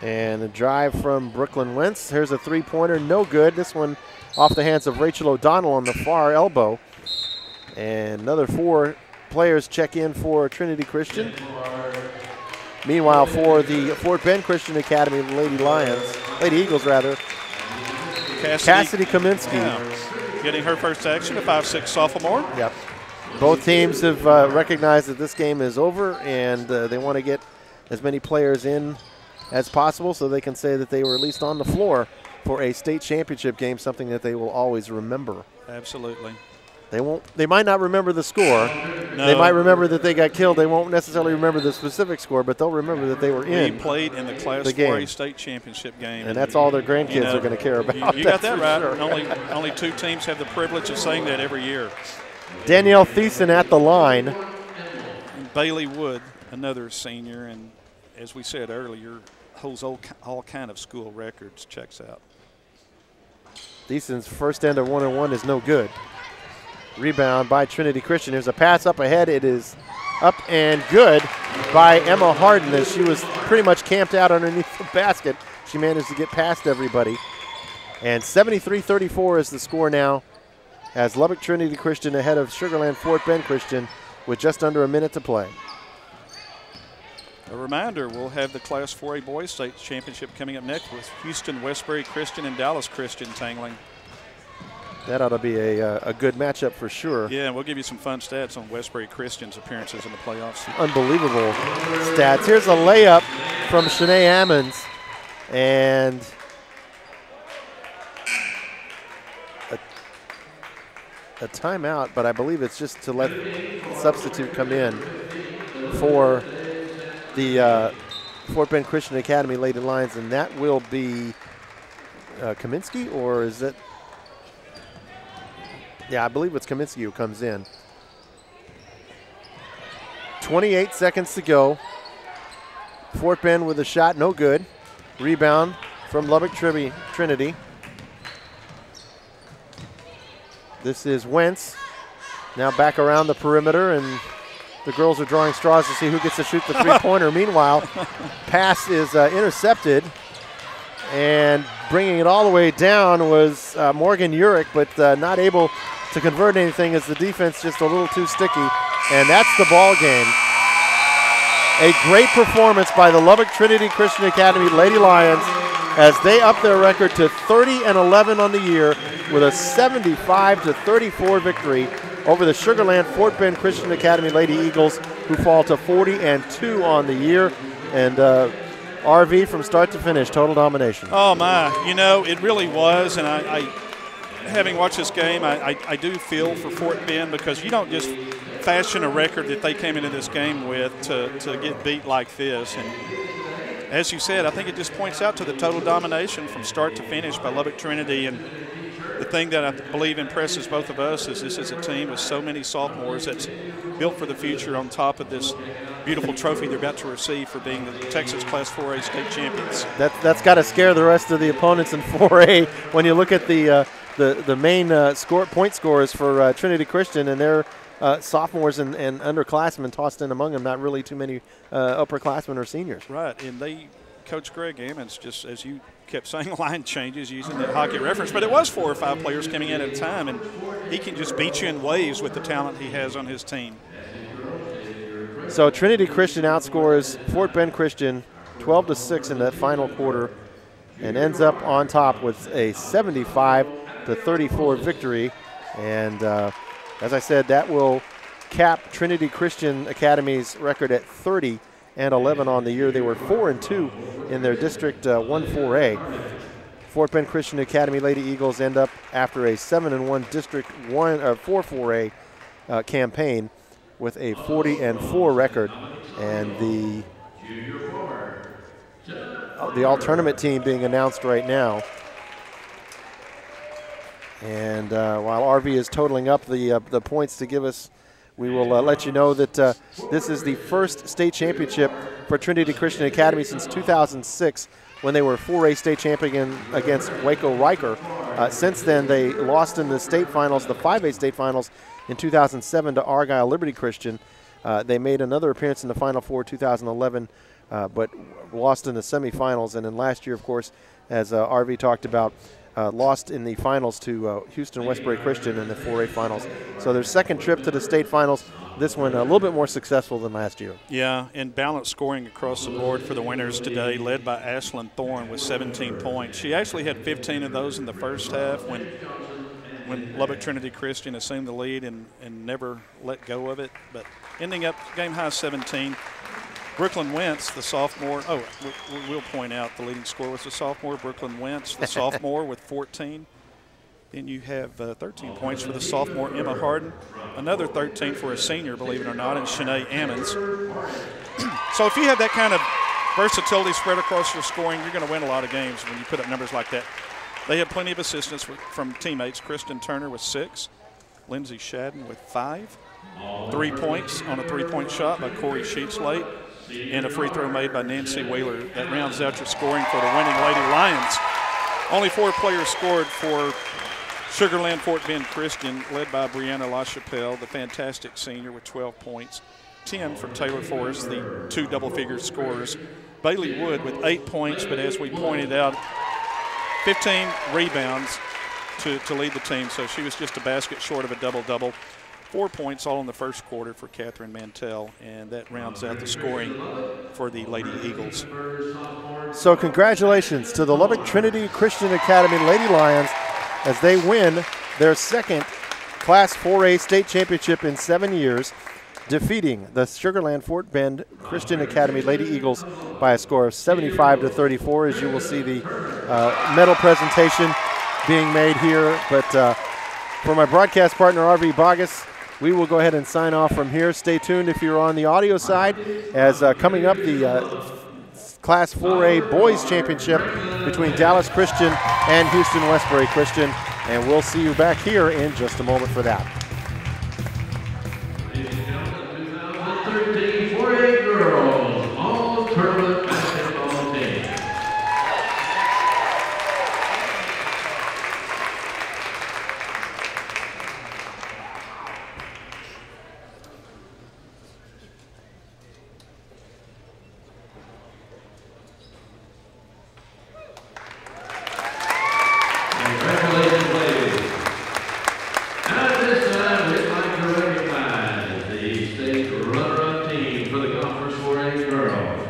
Speaker 1: And a drive from Brooklyn Wentz. Here's a three-pointer, no good. This one off the hands of Rachel O'Donnell on the far elbow. And another 4 players check in for Trinity Christian. Meanwhile, for the Fort Bend Christian Academy, the Lady Eagles rather, Cassidy Kaminsky.
Speaker 2: Yeah. Getting her first action, a 5'6" sophomore.
Speaker 1: Yep. Both teams have recognized that this game is over, and they want to get as many players in as possible so they can say that they were at least on the floor for a state championship game, something that they will always remember.
Speaker 2: Absolutely.
Speaker 1: They might not remember the score. No. They might remember that they got killed. They won't necessarily remember the specific score, but they'll remember that they were in.
Speaker 2: We played in the Class 4A state championship game.
Speaker 1: And that's all their grandkids are going to care about.
Speaker 2: You got that right. Sure. Only 2 teams have the privilege of saying that every year.
Speaker 1: Danielle Thiessen at the line.
Speaker 2: And Bailey Wood, another senior, and as we said earlier, holds all kind of school records, checks out.
Speaker 1: Thiessen's first end of 1-on-1 is no good. Rebound by Trinity Christian. There's a pass up ahead. It is up and good by Emma Harden as she was pretty much camped out underneath the basket. She managed to get past everybody. And 73-34 is the score now as Lubbock Trinity Christian ahead of Sugarland Fort Bend Christian with just under a minute to play.
Speaker 2: A reminder, we'll have the Class 4A Boys State Championship coming up next with Houston, Westbury Christian, and Dallas Christian tangling.
Speaker 1: That ought to be a good matchup for sure.
Speaker 2: Yeah, we'll give you some fun stats on Westbury Christian's appearances in the playoffs.
Speaker 1: Unbelievable stats. Here's a layup from Shanae Ammons. And a timeout, but I believe it's just to let the substitute come in for the Fort Bend Christian Academy Lady Lions, and that will be Kaminsky, or is it? Yeah, I believe it's Kaminsky who comes in. 28 seconds to go. Fort Bend with a shot, no good. Rebound from Lubbock Trinity. This is Wentz. Now back around the perimeter, and the girls are drawing straws to see who gets to shoot the three-pointer. Meanwhile, pass is intercepted, and bringing it all the way down was Morgan Urich, but not able to convert anything as the defense just a little too sticky, and that's the ball game. A great performance by the Lubbock Trinity Christian Academy Lady Lions as they up their record to 30-11 on the year with a 75-34 victory over the Sugarland Fort Bend Christian Academy Lady Eagles, who fall to 40-2 on the year. And RV from start to finish, total domination.
Speaker 2: Oh my, you know, it really was, and I having watched this game, I do feel for Fort Bend, because you don't just fashion a record that they came into this game with to get beat like this. And as you said, I think it just points out to the total domination from start to finish by Lubbock Trinity. And the thing that I believe impresses both of us is this is a team with so many sophomores that's built for the future, on top of this beautiful trophy they're about to receive for being the Texas Class 4A state champions.
Speaker 1: That's got to scare the rest of the opponents in 4A when you look at the main point scorers for Trinity Christian, and their sophomores and underclassmen tossed in among them, not really too many upperclassmen or seniors.
Speaker 2: Right, and Coach Greg Ammons, just as you kept saying, line changes using that hockey reference, but it was 4 or 5 players coming in at a time, and he can just beat you in waves with the talent he has on his team.
Speaker 1: So Trinity Christian outscores Fort Bend Christian 12-6 in that final quarter. and ends up on top with a 75-34 victory. And as I said, that will cap Trinity Christian Academy's record at 30-11 on the year. They were 4-2 in their District 1-4A. Fort Bend Christian Academy Lady Eagles end up after a 7-1 District 4-4A campaign with a 40-4 record, and the all-tournament team being announced right now. And while RV is totaling up the points to give us, we will let you know that this is the first state championship for Trinity Christian Academy since 2006, when they were 4A state champion against Waco Riker. Since then, they lost in the state finals, the 5A state finals, in 2007 to Argyle Liberty Christian. They made another appearance in the Final Four 2011, but lost in the semifinals. And then last year, of course, as RV talked about, lost in the finals to Houston Westbury Christian in the 4A finals. So their second trip to the state finals, this one a little bit more successful than last year.
Speaker 2: Yeah, and balanced scoring across the board for the winners today, led by Ashlyn Thorne with 17 points. She actually had 15 of those in the first half when Lubbock Trinity Christian assumed the lead and never let go of it, but ending up game high 17. Brooklyn Wentz, the sophomore, we'll point out the leading scorer was the sophomore, Brooklyn Wentz, the sophomore with 14. Then you have 13 points for the sophomore, Emma Harden. Another 13 for a senior, believe it or not, and Shanae Ammons. So if you have that kind of versatility spread across your scoring, you're going to win a lot of games when you put up numbers like that. They have plenty of assistance from teammates. Kristen Turner with 6, Lindsay Shadden with 5, 3 points on a three-point shot by Corey Sheets late, and a free throw made by Nancy Wheeler. That rounds out your scoring for the winning Lady Lions. Only 4 players scored for Sugarland Fort Bend Christian, led by Brianna LaChapelle, the fantastic senior with 12 points. 10 from Taylor Forrest, the 2 double-figure scorers. Bailey Wood with 8 points, but as we pointed out, 15 rebounds to lead the team, so she was just a basket short of a double-double. 4 points all in the first quarter for Catherine Mantell, and that rounds out the scoring for the Lady Eagles.
Speaker 1: So congratulations to the Lubbock Trinity Christian Academy Lady Lions as they win their second Class 4A state championship in 7 years, defeating the Sugarland Fort Bend Christian Academy Lady Eagles by a score of 75-34. As you will see the medal presentation being made here. But for my broadcast partner, RV Bogus, we will go ahead and sign off from here. Stay tuned if you're on the audio side, as coming up the Class 4A Boys Championship between Dallas Christian and Houston Westbury Christian. And we'll see you back here in just a moment for that.
Speaker 3: 2013 4A Girls All-Tournament Basketball Team. Congratulations, ladies. At this time, we'd like to recognize the state runner-up team for the Conference 4A Girls.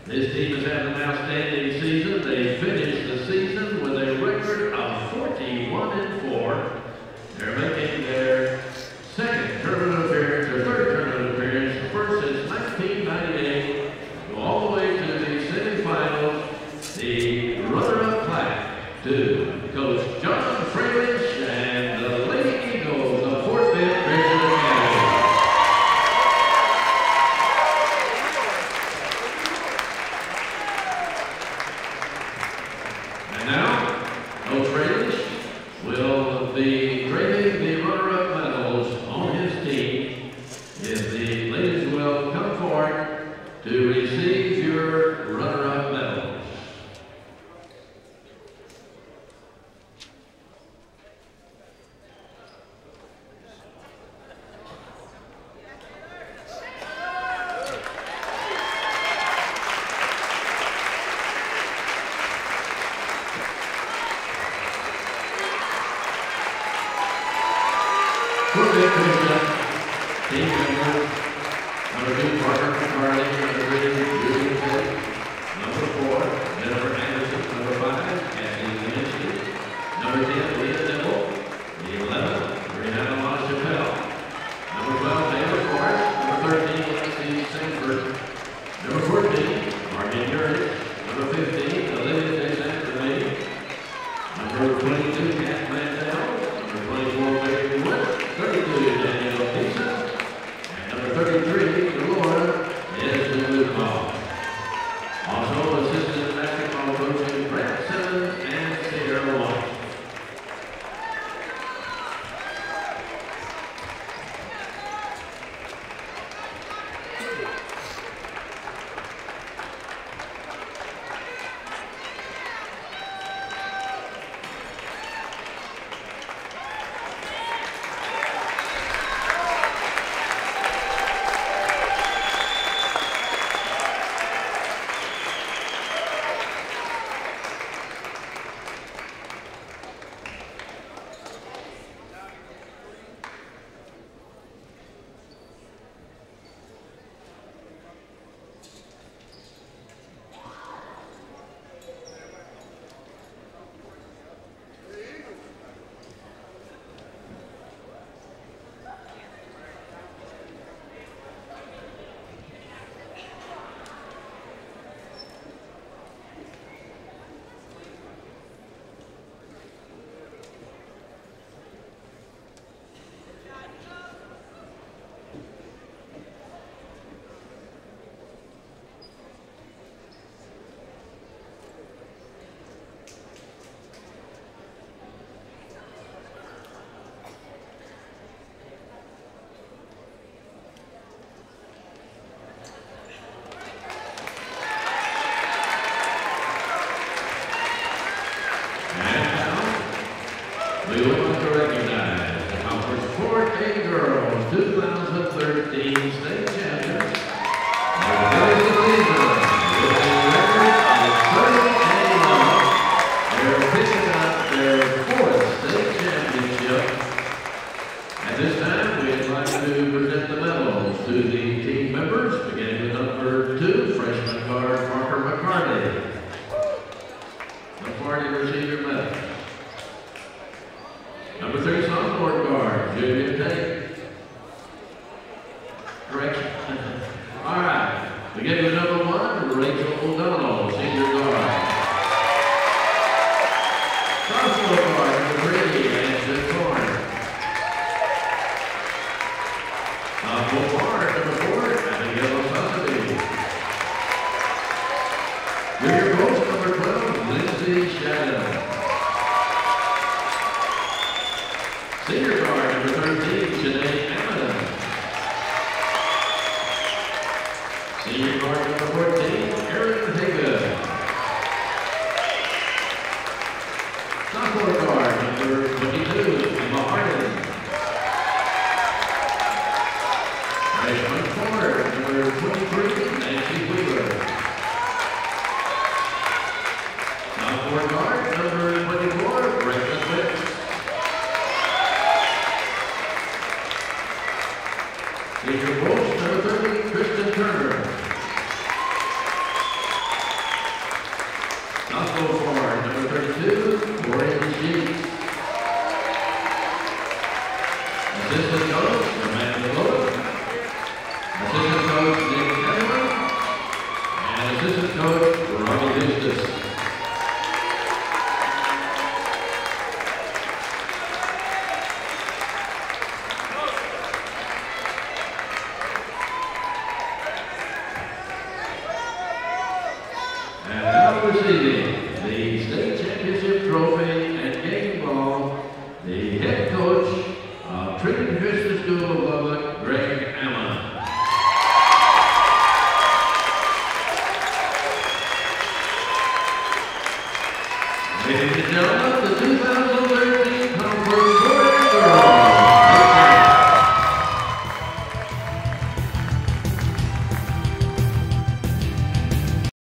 Speaker 3: This team has had an outstanding season. They finished the season with a record of 41-4. They're making their second tournament appearance, or third tournament appearance, the first since 1998, go all the way to the semifinals. The runner-up plaque to Coach John Fralish and the Lady Eagles of Fort Bend Christian Academy. And now, Coach Fralish will be grading the runner-up medals on his team. If the ladies will come forward to receive your runner-up medals. Fort Bend Christian, team members, number 2, Parker Carly, number 3, Julie Ford, Number 4, Jennifer Anderson. Number 5, Kathleen Kaminsky. Number 10, Leah Nimble. The 11, Brianna LaChapelle. Number 12, Taylor Forrest. Number 13, Lexi Singford. Number 14, Martin Urich. Number 15, Olivia DeSantis. Number 22, Kat Mandel. Number 24, Mary Wood. 32, Danielle Peason. And number 33, Delora Esdelucall. Also, assistant basketball coaches Brett Simmons and Sarah White. We would like to recognize the Conference 4A Girls 2013 State Champions. The girls of Cleveland, with a record of 30-1, they're picking up their 4th state championship. At this time, we'd like to present the medals to the team members, beginning with number 2, freshman guard Parker McCarty. McCarty, receive your medal. Number 3, sophomore guard, Julia Tate. Correction. All right. We get to number 1, Rachel O'Donnell, senior guard. Sophomore guard, number 3, Ashton Thorne. Sophomore guard, number 4, Abigail O'Sullivan. Junior coach, number 12, Lindsay Shadow. Senior guard, number 13, Janae Amman. Senior guard, number 14, Erin Haga. Sophomore guard, number 22, Emma Harden. Freshman forward, number 23, Nancy Wheeler. Sophomore guard, number 24, Brenda Switz. Senior coach, number 30, Kristen Turner. Sophomore forward, number 32, Maureen Sheets. Assistant coach, Amanda Lewis. Assistant coach, Nick Taylor. And assistant coach, Robbie Eustace.